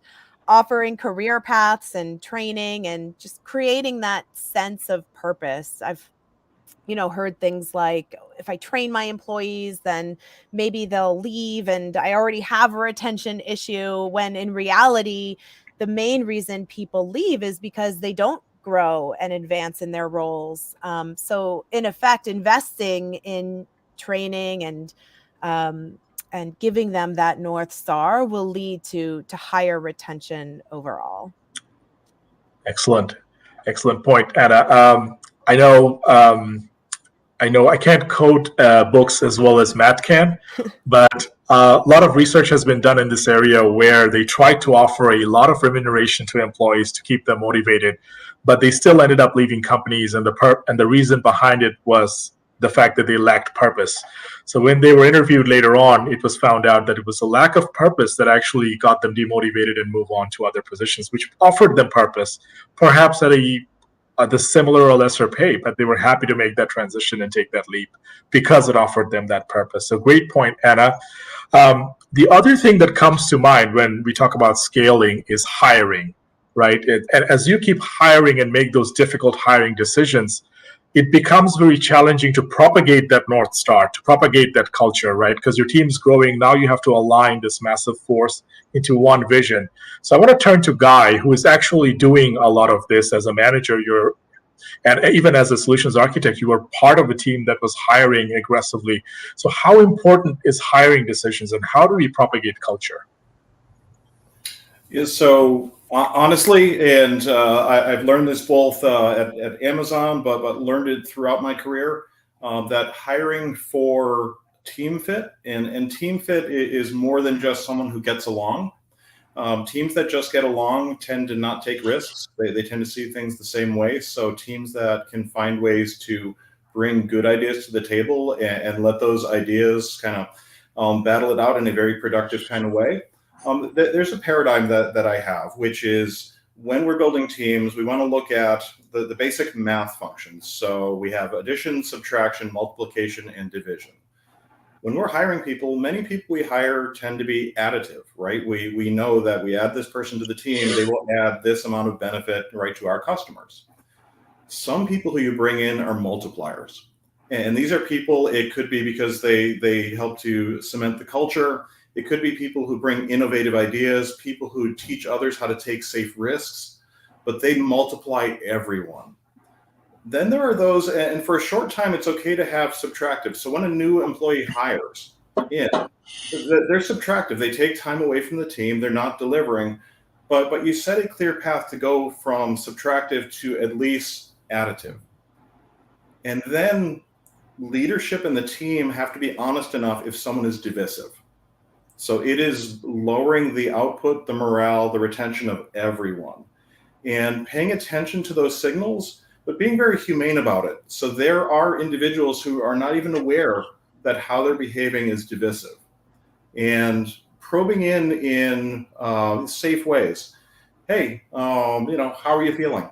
offering career paths and training and just creating that sense of purpose. I've heard things like, if I train my employees, then maybe they'll leave and I already have a retention issue, when in reality, the main reason people leave is because they don't grow and advance in their roles. So in effect, investing in training and giving them that North Star will lead to higher retention overall. Excellent point, Anna. I know I can't code books as well as Matt can, but a lot of research has been done in this area where they tried to offer a lot of remuneration to employees to keep them motivated, but they still ended up leaving companies, and the reason behind it was the fact that they lacked purpose. So when they were interviewed later on, it was found out that it was a lack of purpose that actually got them demotivated and move on to other positions, which offered them purpose, perhaps at the similar or lesser pay, but they were happy to make that transition and take that leap because it offered them that purpose. So great point, Anna. The other thing that comes to mind when we talk about scaling is hiring, right? And as you keep hiring and make those difficult hiring decisions, it becomes very challenging to propagate that North Star, to propagate that culture, right? Because your team's growing. Now you have to align this massive force into one vision. So I want to turn to Guy, who is actually doing a lot of this as a manager. And even as a solutions architect, you were part of a team that was hiring aggressively. So how important is hiring decisions, and how do we propagate culture? Yeah, so honestly, and I've learned this both at Amazon, but learned it throughout my career, that hiring for team fit, and team fit is more than just someone who gets along. Teams that just get along tend to not take risks. They tend to see things the same way. So teams that can find ways to bring good ideas to the table and let those ideas kind of battle it out in a very productive kind of way. There's a paradigm that I have, which is when we're building teams, we want to look at the basic math functions. So we have addition, subtraction, multiplication, and division. When we're hiring people, many people we hire tend to be additive, right? We know that we add this person to the team, they will add this amount of benefit, right, to our customers. Some people who you bring in are multipliers. And these are people, it could be because they help to cement the culture. It could be people who bring innovative ideas, people who teach others how to take safe risks, but they multiply everyone. Then there are those, and for a short time, it's okay to have subtractive. So when a new employee hires in, they're subtractive. They take time away from the team. They're not delivering, but you set a clear path to go from subtractive to at least additive. And then leadership and the team have to be honest enough if someone is divisive. So it is lowering the output, the morale, the retention of everyone, and paying attention to those signals, but being very humane about it. So there are individuals who are not even aware that how they're behaving is divisive, and probing in safe ways. Hey, how are you feeling?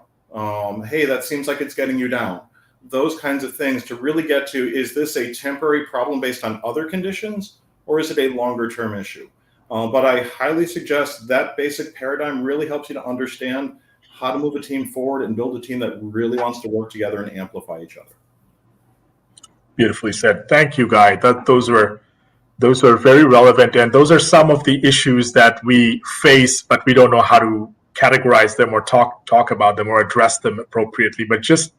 Hey, that seems like it's getting you down. Those kinds of things to really get to, is this a temporary problem based on other conditions, or is it a longer term issue? But I highly suggest that basic paradigm really helps you to understand how to move a team forward and build a team that really wants to work together and amplify each other. Beautifully said. Thank you, Guy. Those were very relevant, and those are some of the issues that we face, but we don't know how to categorize them or talk about them or address them appropriately. But just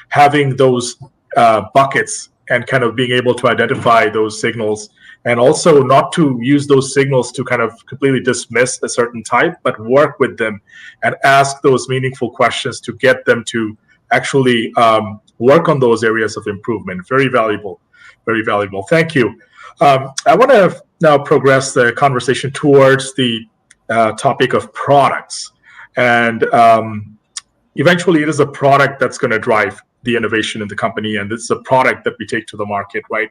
having those buckets and kind of being able to identify those signals, and also not to use those signals to kind of completely dismiss a certain type, but work with them and ask those meaningful questions to get them to actually work on those areas of improvement. Very valuable, very valuable. Thank you. I want to now progress the conversation towards the topic of products. And eventually it is a product that's going to drive the innovation in the company, and it's a product that we take to the market, right?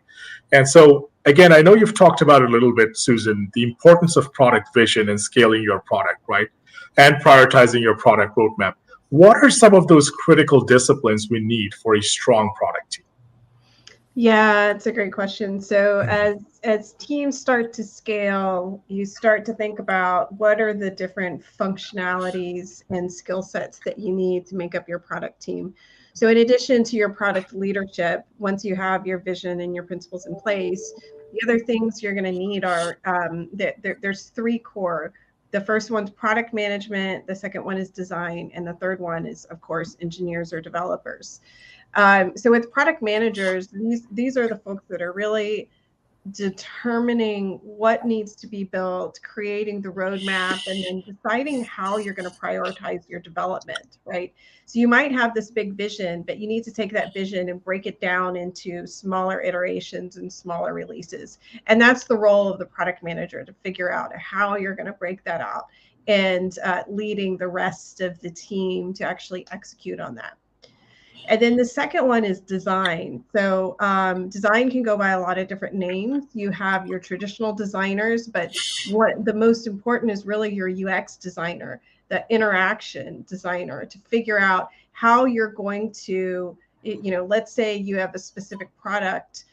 And so, again, I know you've talked about it a little bit, Susan, the importance of product vision and scaling your product, right? And prioritizing your product roadmap. What are some of those critical disciplines we need for a strong product team? Yeah, it's a great question. So as teams start to scale, you start to think about what are the different functionalities and skill sets that you need to make up your product team. So in addition to your product leadership, once you have your vision and your principles in place, the other things you're going to need are, there's three core. The first one's product management, the second one is design, and the third one is, of course, engineers or developers. So with product managers, these are the folks that are really determining what needs to be built, creating the roadmap, and then deciding how you're going to prioritize your development, right? So you might have this big vision, but you need to take that vision and break it down into smaller iterations and smaller releases. And that's the role of the product manager, to figure out how you're going to break that out and leading the rest of the team to actually execute on that. And then the second one is design. So design can go by a lot of different names. You have your traditional designers, but what the most important is really your UX designer, the interaction designer, to figure out how you're going to, let's say you have a specific product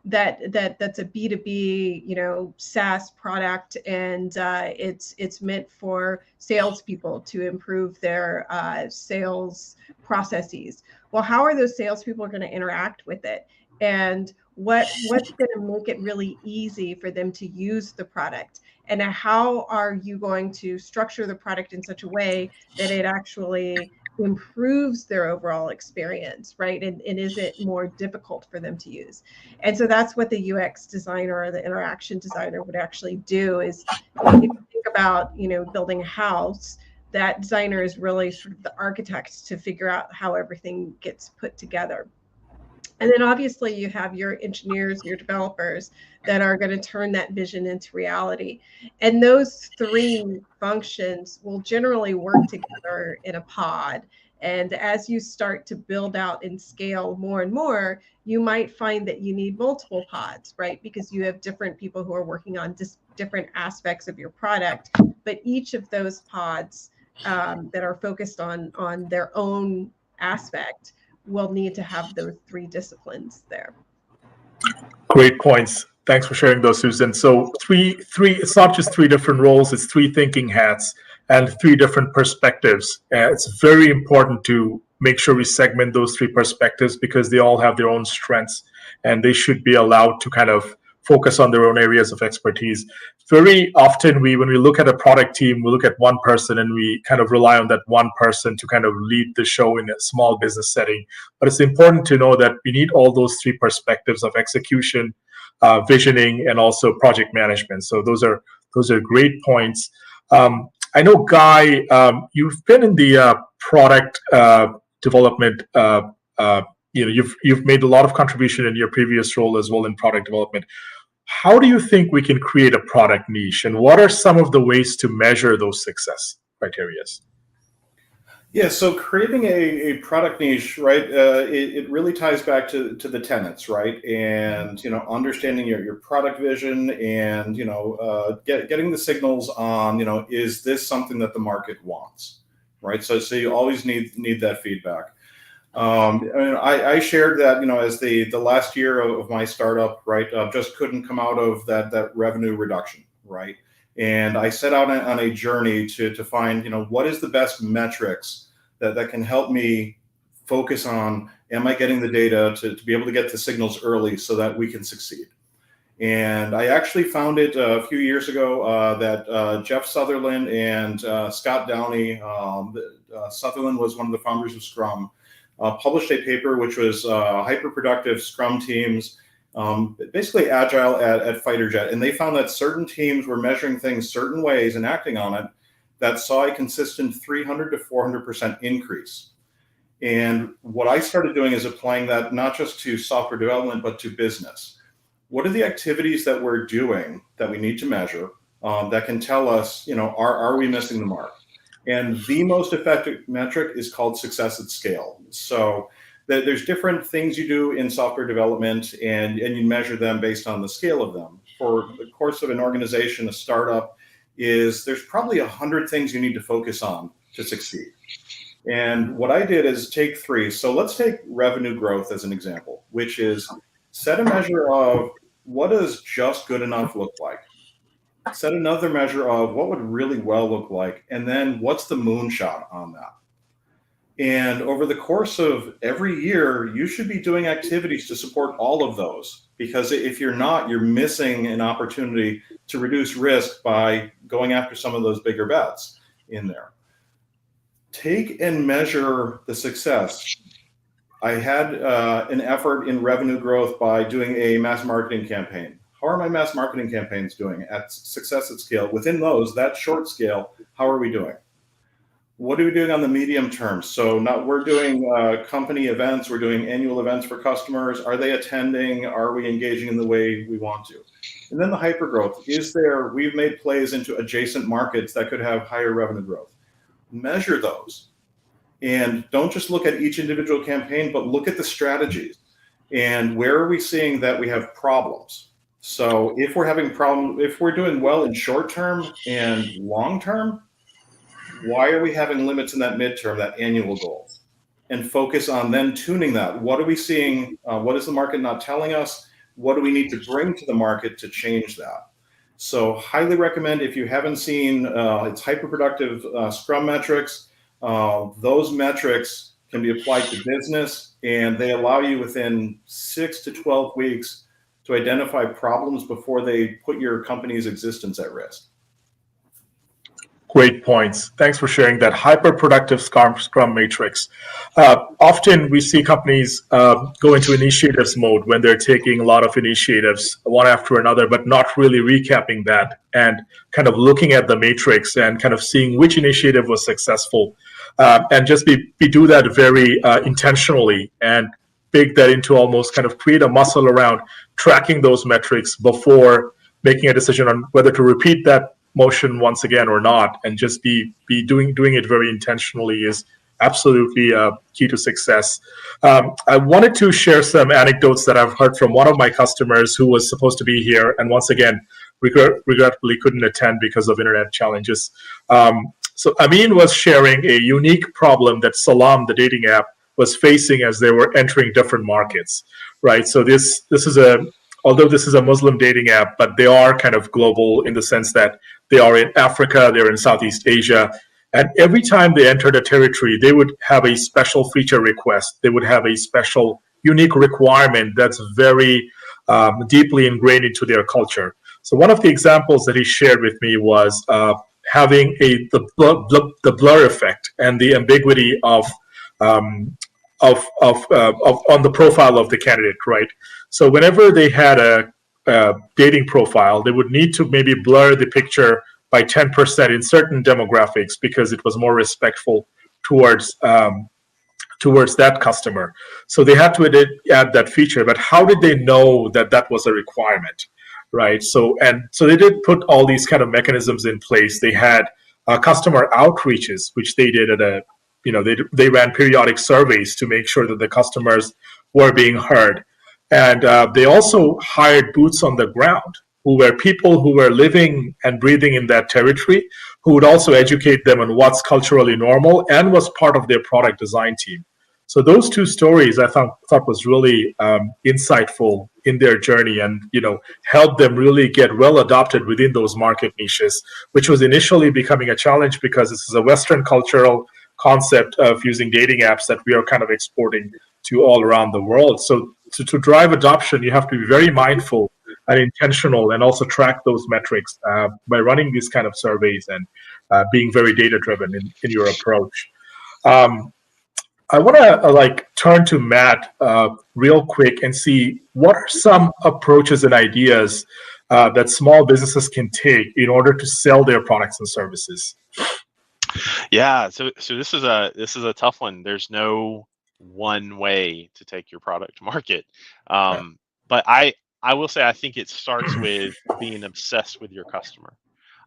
that's a B2B, SaaS product, and it's meant for salespeople to improve their sales processes. Well, how are those salespeople going to interact with it? And what's going to make it really easy for them to use the product? And how are you going to structure the product in such a way that it actually improves their overall experience, right? And is it more difficult for them to use? And so that's what the UX designer or the interaction designer would actually do. Is if you think about, building a house, that designer is really sort of the architect to figure out how everything gets put together. And then obviously you have your engineers, your developers that are going to turn that vision into reality. And those three functions will generally work together in a pod. And as you start to build out and scale more and more, you might find that you need multiple pods, right? Because you have different people who are working on different aspects of your product. But each of those pods that are focused on their own aspect will need to have those three disciplines there. Great points. Thanks for sharing those, Susan. So three, it's not just three different roles, it's three thinking hats and three different perspectives. It's very important to make sure we segment those three perspectives, because they all have their own strengths and they should be allowed to kind of focus on their own areas of expertise. Very often when we look at a product team, we look at one person and we kind of rely on that one person to kind of lead the show in a small business setting. But it's important to know that we need all those three perspectives of execution, visioning, and also project management. So those are great points. I know, Guy, you've been in the product development. You've made a lot of contribution in your previous role as well in product development. how do you think we can create a product niche, and what are some of the ways to measure those success criteria? Yeah, so creating a product niche, right? It really ties back to the tenets, right? And understanding your product vision, and getting the signals on, is this something that the market wants, right? So you always need that feedback. I shared that as the last year of my startup, right, just couldn't come out of that revenue reduction, right? And I set out on a journey to find what is the best metrics that can help me focus on, am I getting the data to be able to get the signals early so that we can succeed? And I actually found it a few years ago that Jeff Sutherland and Scott Downey, Sutherland was one of the founders of Scrum, published a paper which was hyper-productive Scrum teams, basically agile at fighter jet. And they found that certain teams were measuring things certain ways and acting on it that saw a consistent 300 to 400% increase. And what I started doing is applying that not just to software development, but to business. What are the activities that we're doing that we need to measure that can tell us, are we missing the mark? And the most effective metric is called success at scale. So there's different things you do in software development, and you measure them based on the scale of them. For the course of an organization, a startup, there's probably 100 things you need to focus on to succeed. And what I did is take 3. So let's take revenue growth as an example, which is set a measure of what does just good enough look like? Set another measure of what would really well look like, and then what's the moonshot on that? And over the course of every year, you should be doing activities to support all of those, because if you're not, you're missing an opportunity to reduce risk by going after some of those bigger bets in there. Take and measure the success. I had an effort in revenue growth by doing a mass marketing campaign. How are my mass marketing campaigns doing at success at scale? Within that short scale, how are we doing? What are we doing on the medium term? So we're doing company events, we're doing annual events for customers. Are they attending? Are we engaging in the way we want to? And then the hypergrowth. We've made plays into adjacent markets that could have higher revenue growth. Measure those. And don't just look at each individual campaign, but look at the strategies. And where are we seeing that we have problems? So if we're having problems, if we're doing well in short term and long term, why are we having limits in that midterm, that annual goal? And focus on then tuning that. What are we seeing? What is the market not telling us? What do we need to bring to the market to change that? So highly recommend, if you haven't seen, it's hyperproductive Scrum metrics. Those metrics can be applied to business, and they allow you within 6 to 12 weeks to identify problems before they put your company's existence at risk. Great points. Thanks for sharing that. Hyper-productive Scrum matrix. Often we see companies go into initiatives mode when they're taking a lot of initiatives one after another, but not really recapping that and kind of looking at the matrix and kind of seeing which initiative was successful, and just do that very intentionally and bake that into almost kind of create a muscle around tracking those metrics before making a decision on whether to repeat that motion once again or not, and just be doing it very intentionally is absolutely key to success. I wanted to share some anecdotes that I've heard from one of my customers who was supposed to be here, and once again, regretfully couldn't attend because of internet challenges. So Amin was sharing a unique problem that Salam, the dating app, was facing as they were entering different markets, right? So although this is a Muslim dating app, but they are kind of global in the sense that they are in Africa, they're in Southeast Asia, and every time they entered a territory, they would have a special feature request. They would have a special, unique requirement that's very deeply ingrained into their culture. So one of the examples that he shared with me was having the blur effect and the ambiguity of on the profile of the candidate, right? So whenever they had a dating profile, they would need to maybe blur the picture by 10% in certain demographics because it was more respectful towards that customer. So they had to add that feature. But how did they know that that was a requirement? right? So they did put all these kind of mechanisms in place. They had customer outreaches, which they did they ran periodic surveys to make sure that the customers were being heard. And they also hired boots on the ground, who were people who were living and breathing in that territory, who would also educate them on what's culturally normal and was part of their product design team. So those two stories I thought was really insightful in their journey, and helped them really get well adopted within those market niches, which was initially becoming a challenge because this is a Western cultural concept of using dating apps that we are kind of exporting to all around the world. So to drive adoption, you have to be very mindful and intentional, and also track those metrics by running these kind of surveys and being very data driven in your approach. I want to turn to Matt real quick and see what are some approaches and ideas that small businesses can take in order to sell their products and services. Yeah, so this is a tough one. There's no one way to take your product to market, but I will say I think it starts with being obsessed with your customer.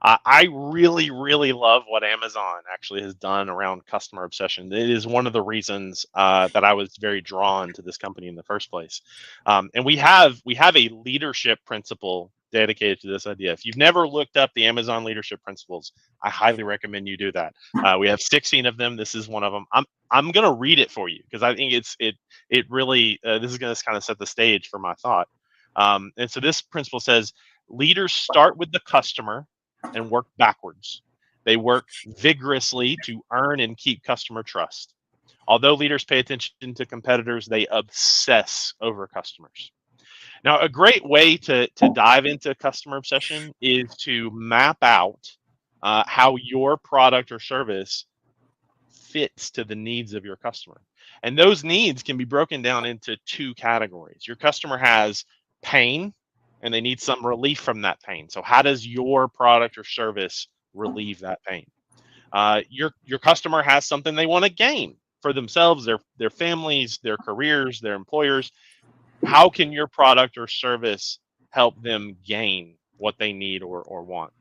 I really, really love what Amazon actually has done around customer obsession. It is one of the reasons that I was very drawn to this company in the first place. And we have a leadership principle dedicated to this idea. If you've never looked up the Amazon leadership principles, I highly recommend you do that. We have 16 of them. This is one of them. I'm going to read it for you because I think it really this is going to kind of set the stage for my thought. And so this principle says leaders start with the customer and work backwards. They work vigorously to earn and keep customer trust. Although leaders pay attention to competitors, they obsess over customers. Now, a great way to dive into customer obsession is to map out how your product or service fits to the needs of your customer. And those needs can be broken down into two categories. Your customer has pain, and they need some relief from that pain. So how does your product or service relieve that pain? Your customer has something they want to gain for themselves, their families, their careers, their employers. How can your product or service help them gain what they need or want?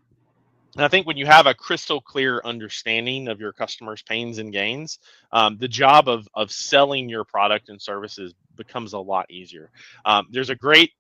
And I think when you have a crystal clear understanding of your customers' pains and gains, the job of selling your product and services becomes a lot easier. There's a great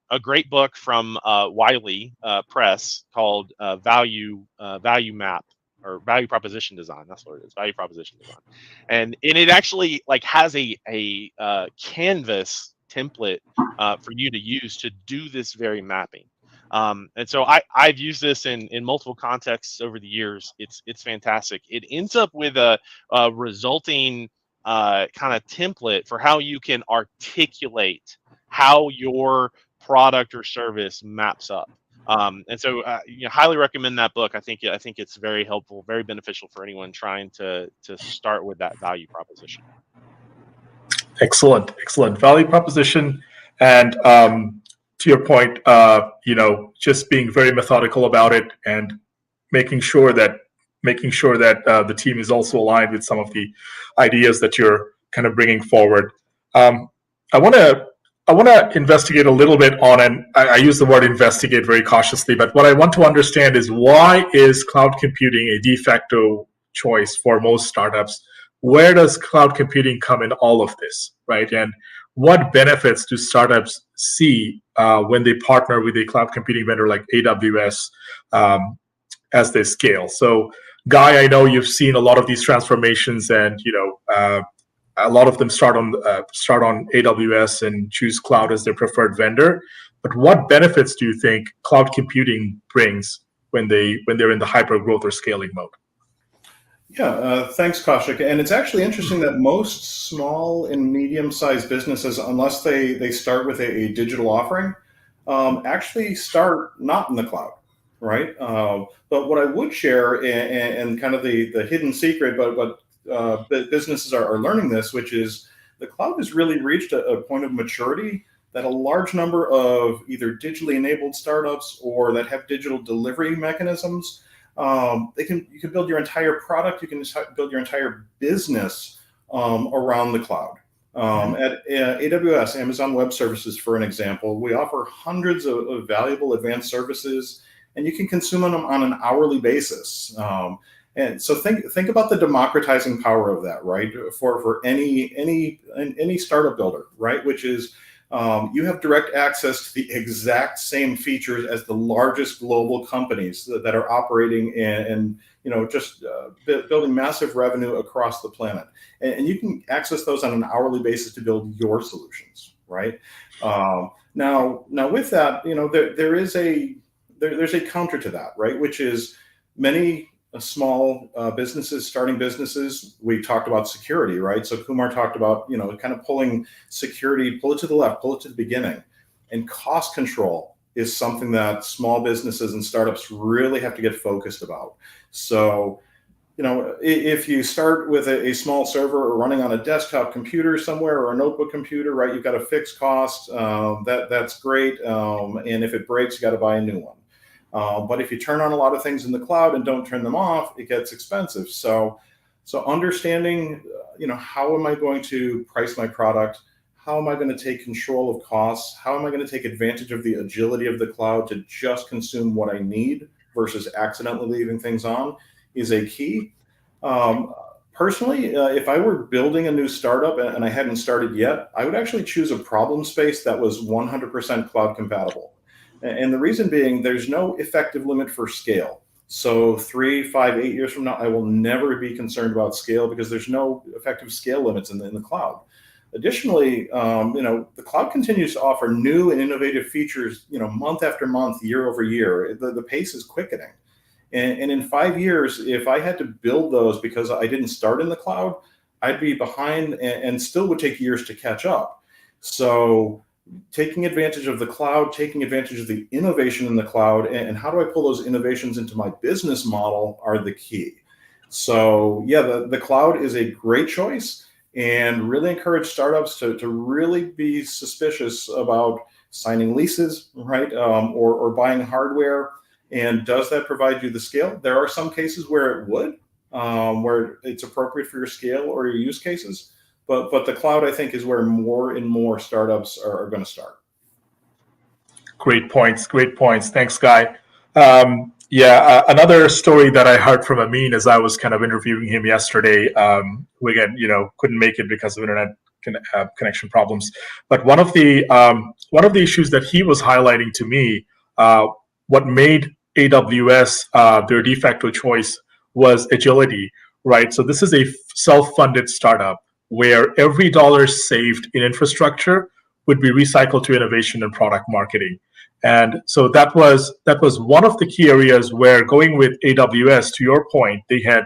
book from Wiley Press called Value Map or Value Proposition Design. That's what it is, Value Proposition Design, and it actually has a canvas template for you to use to do this very mapping. And so I've used this in multiple contexts over the years. It's fantastic. It ends up with a resulting kind of template for how you can articulate how your product or service maps up. And so highly recommend that book. I think it's very helpful, very beneficial for anyone trying to start with that value proposition. Excellent value proposition, and to your point, just being very methodical about it and making sure that the team is also aligned with some of the ideas that you're kind of bringing forward. I want to investigate a little bit on, and I use the word investigate very cautiously, but what I want to understand is, why is cloud computing a de facto choice for most startups? Where does cloud computing come in all of this, right? And what benefits do startups see when they partner with a cloud computing vendor like AWS as they scale? So, Guy, I know you've seen a lot of these transformations, and a lot of them start on AWS and choose cloud as their preferred vendor. But what benefits do you think cloud computing brings when they're in the hyper growth or scaling mode? Yeah, thanks, Kawshik. And it's actually interesting that most small and medium-sized businesses, unless they start with a digital offering, actually start not in the cloud, right? But what I would share, and kind of the hidden secret, but businesses are learning this, which is the cloud has really reached a point of maturity that a large number of either digitally enabled startups or that have digital delivery mechanisms, you can build your entire product, you can build your entire business around the cloud. At AWS, Amazon Web Services, for an example, we offer hundreds of valuable advanced services, and you can consume them on an hourly basis. And so think about the democratizing power of that, right? For any startup builder, right? Which is you have direct access to the exact same features as the largest global companies that are operating and just building massive revenue across the planet, and you can access those on an hourly basis to build your solutions, right? Now with that, there's a counter to that, right? Which is many small businesses, starting businesses. We talked about security, right? So Kumar talked about, kind of pulling security, pull it to the left, pull it to the beginning. And cost control is something that small businesses and startups really have to get focused about. So, if you start with a small server or running on a desktop computer somewhere or a notebook computer, right, you've got a fixed cost. That's great. And if it breaks, you got to buy a new one. But if you turn on a lot of things in the cloud and don't turn them off, it gets expensive. So understanding, how am I going to price my product? How am I going to take control of costs? How am I going to take advantage of the agility of the cloud to just consume what I need versus accidentally leaving things on is a key. Personally, if I were building a new startup and I hadn't started yet, I would actually choose a problem space that was 100% cloud compatible. And the reason being, there's no effective limit for scale. So 3, 5, 8 years from now, I will never be concerned about scale because there's no effective scale limits in the cloud. Additionally, the cloud continues to offer new and innovative features, month after month, year over year. The pace is quickening. And in 5 years, if I had to build those because I didn't start in the cloud, I'd be behind and still would take years to catch up. So taking advantage of the cloud, taking advantage of the innovation in the cloud, and how do I pull those innovations into my business model are the key. So yeah, the cloud is a great choice, and really encourage startups to really be suspicious about signing leases, right? Or buying hardware. And does that provide you the scale? There are some cases where it would, where it's appropriate for your scale or your use cases. But the cloud, I think, is where more and more startups are going to start. Great points. Thanks, Guy. Another story that I heard from Amin as I was kind of interviewing him yesterday, who again, couldn't make it because of internet connection problems. But one of the issues that he was highlighting to me, what made AWS their de facto choice was agility, right? So this is a self-funded startup where every dollar saved in infrastructure would be recycled to innovation and product marketing. And so that was one of the key areas where, going with AWS, to your point, they had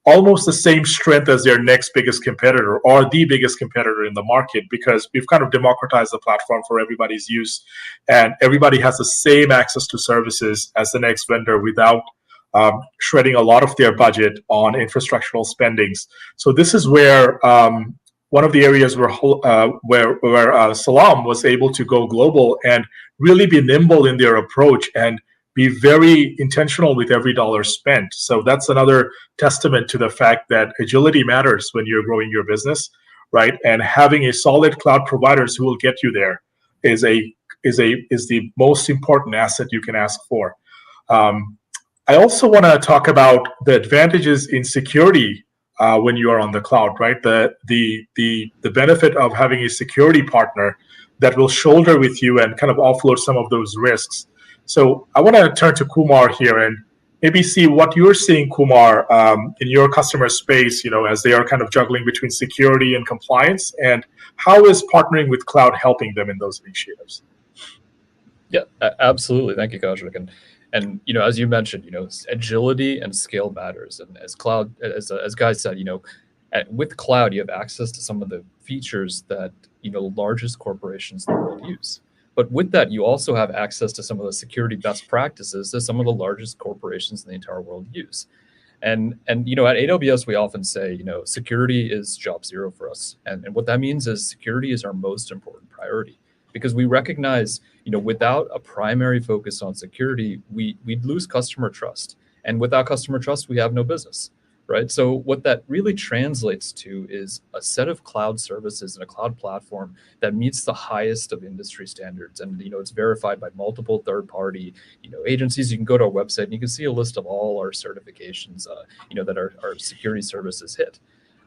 almost the same strength as their next biggest competitor, or the biggest competitor in the market, because we've kind of democratized the platform for everybody's use, and everybody has the same access to services as the next vendor without shredding a lot of their budget on infrastructural spendings. So this is where one of the areas where Salam was able to go global and really be nimble in their approach and be very intentional with every dollar spent. So that's another testament to the fact that agility matters when you're growing your business, right? And having a solid cloud providers who will get you there is the most important asset you can ask for. I also want to talk about the advantages in security when you are on the cloud, right? The benefit of having a security partner that will shoulder with you and kind of offload some of those risks. So I want to turn to Kumar here and maybe see what you're seeing, Kumar, in your customer space, as they are kind of juggling between security and compliance, and how is partnering with cloud helping them in those initiatives? Yeah, absolutely. Thank you, Kawshik. And as you mentioned, agility and scale matters. And as Guy said, with cloud, you have access to some of the features that largest corporations in the world use. But with that, you also have access to some of the security best practices that some of the largest corporations in the entire world use. And at AWS, we often say, security is job zero for us. And what that means is security is our most important priority, because we recognize, without a primary focus on security, we'd lose customer trust. And without customer trust, we have no business, right? So what that really translates to is a set of cloud services and a cloud platform that meets the highest of industry standards. And, it's verified by multiple third-party, agencies. You can go to our website and you can see a list of all our certifications, that our security services hit.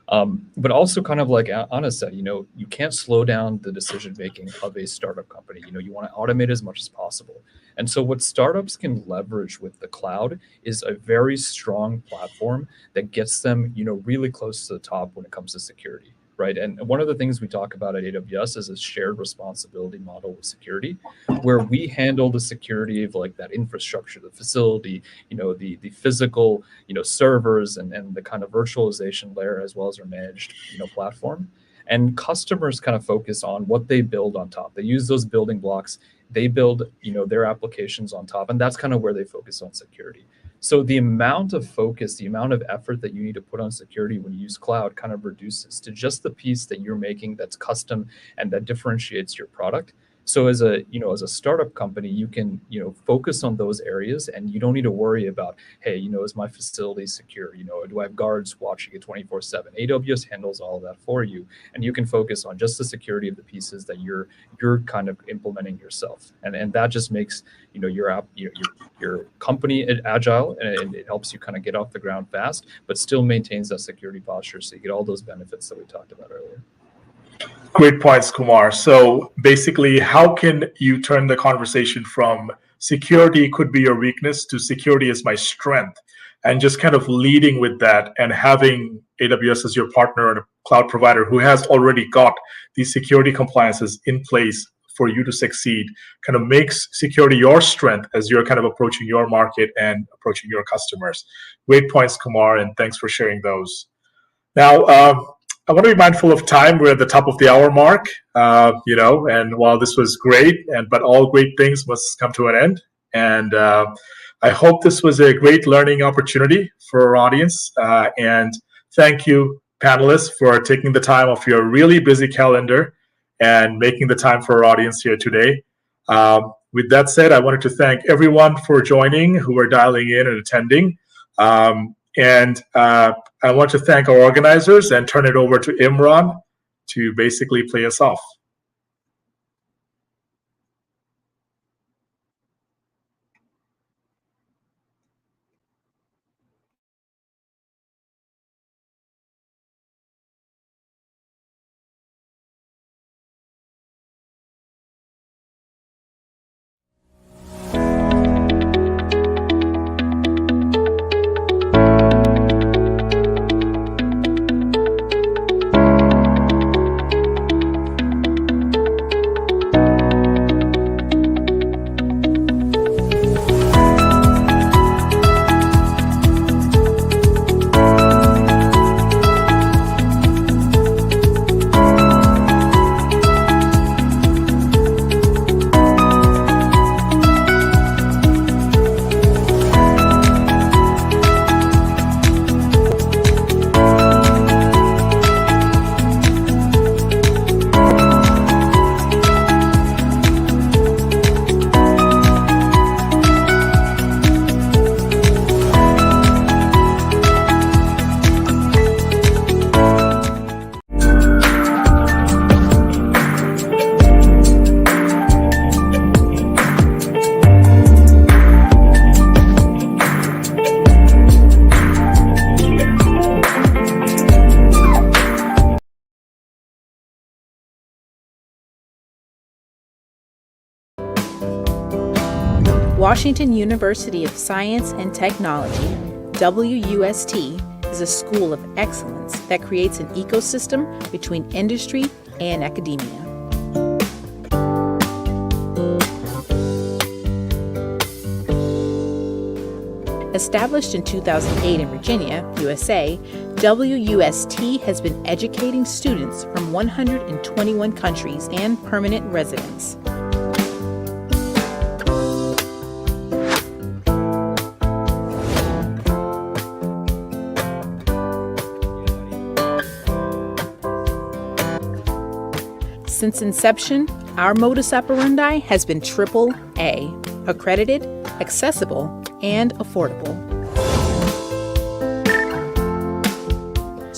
But also kind of like Anna said, you can't slow down the decision making of a startup company. You want to automate as much as possible. And so what startups can leverage with the cloud is a very strong platform that gets them, really close to the top when it comes to security, right? And one of the things we talk about at AWS is a shared responsibility model with security, where we handle the security of like that infrastructure, the facility, the physical, servers and the kind of virtualization layer, as well as our managed, platform. And customers kind of focus on what they build on top. They use those building blocks. They build, their applications on top, and that's kind of where they focus on security. So the amount of focus, the amount of effort that you need to put on security when you use cloud kind of reduces to just the piece that you're making that's custom and that differentiates your product. So as a startup company, you can, focus on those areas, and you don't need to worry about, hey, is my facility secure? Do I have guards watching it 24/7? AWS handles all of that for you, and you can focus on just the security of the pieces that you're kind of implementing yourself, and that just makes your app, your company agile, and it helps you kind of get off the ground fast, but still maintains that security posture, so you get all those benefits that we talked about earlier. Great points, Kumar. So basically, how can you turn the conversation from security could be your weakness to security is my strength, and just kind of leading with that and having AWS as your partner and a cloud provider who has already got these security compliances in place for you to succeed kind of makes security your strength as you're kind of approaching your market and approaching your customers. Great points, Kumar, and thanks for sharing those. Now, I want to be mindful of time. We're at the top of the hour mark, and while this was great, but all great things must come to an end. And I hope this was a great learning opportunity for our audience. And thank you, panelists, for taking the time off your really busy calendar and making the time for our audience here today. With that said, I wanted to thank everyone for joining who are dialing in and attending. And I want to thank our organizers and turn it over to Imran to basically play us off. Washington University of Science and Technology, WUST, is a school of excellence that creates an ecosystem between industry and academia. Established in 2008 in Virginia, USA, WUST has been educating students from 121 countries and permanent residents. Since inception, our modus operandi has been AAA, accredited, accessible, and affordable.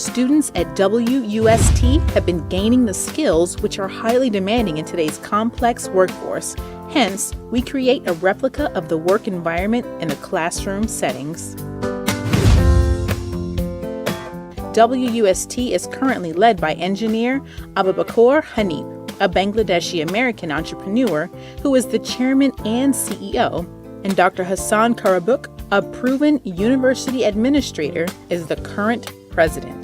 Students at WUST have been gaining the skills which are highly demanding in today's complex workforce. Hence, we create a replica of the work environment in the classroom settings. WUST is currently led by engineer Abubakar Hanif, a Bangladeshi-American entrepreneur who is the chairman and CEO, and Dr. Hassan Karabuk, a proven university administrator, is the current president.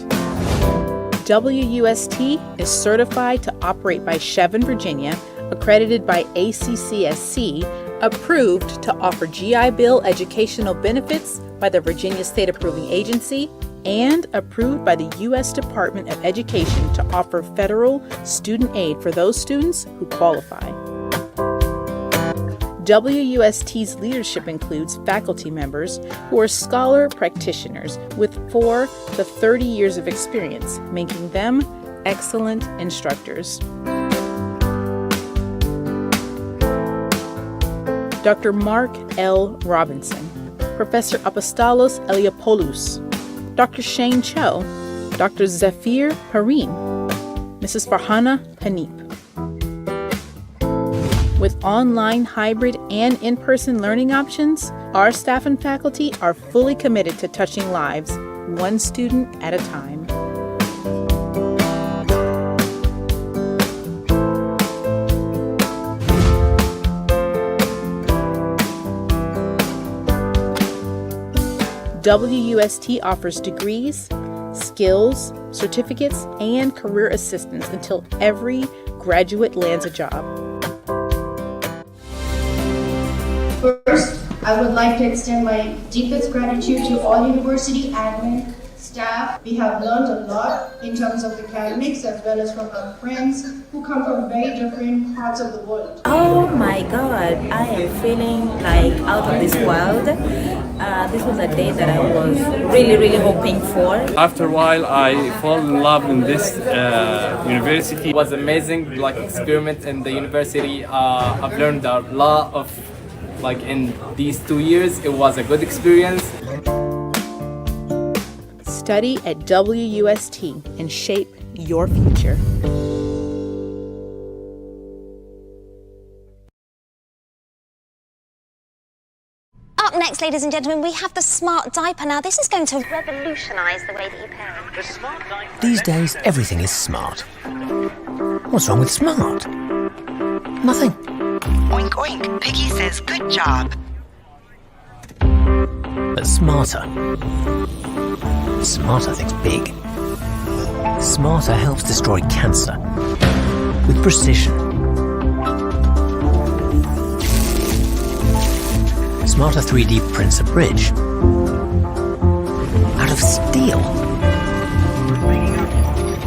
WUST is certified to operate by Chevron, Virginia, accredited by ACCSC, approved to offer GI Bill educational benefits by the Virginia State Approving Agency, and approved by the U.S. Department of Education to offer federal student aid for those students who qualify. WUST's leadership includes faculty members who are scholar practitioners with 4 to 30 years of experience, making them excellent instructors. Dr. Mark L. Robinson, Professor Apostolos Eliopoulos, Dr. Shane Cho, Dr. Zafir Parim, Mrs. Farhana Hanif. With online, hybrid, and in-person learning options, our staff and faculty are fully committed to touching lives, one student at a time. WUST offers degrees, skills, certificates, and career assistance until every graduate lands a job. First, I would like to extend my deepest gratitude to all university admin, staff. We have learned a lot in terms of academics as well as from our friends who come from very different parts of the world. Oh my God, I am feeling like out of this world. This was a day that I was really hoping for. After a while, I fall in love in this university. It was amazing, like experiment in the university. I've learned a lot of, in these 2 years, it was a good experience. Study at WUST and shape your future. Up next, ladies and gentlemen, we have the smart diaper. Now, this is going to revolutionise the way that you parent. The smart diaper. These days, everything is smart. What's wrong with smart? Nothing. Oink oink, Piggy says good job. But smarter. Smarter thinks big. Smarter helps destroy cancer with precision. Smarter 3D prints a bridge out of steel.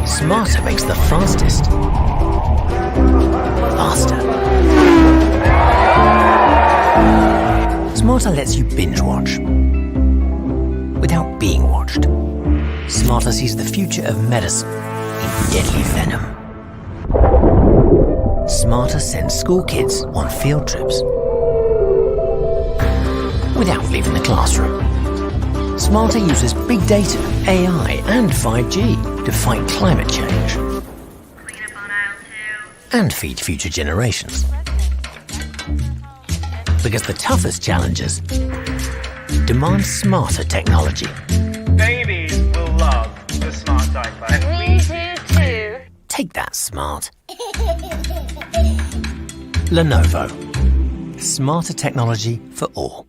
Smarter makes the fastest faster. Smarter lets you binge watch without being watched. Smarter sees the future of medicine in deadly venom. Smarter sends school kids on field trips without leaving the classroom. Smarter uses big data, AI, and 5G to fight climate change and feed future generations. Because the toughest challenges demand smarter technology. Babies will love the smart diaper. And we do too. Take that, smart. Lenovo. Smarter technology for all.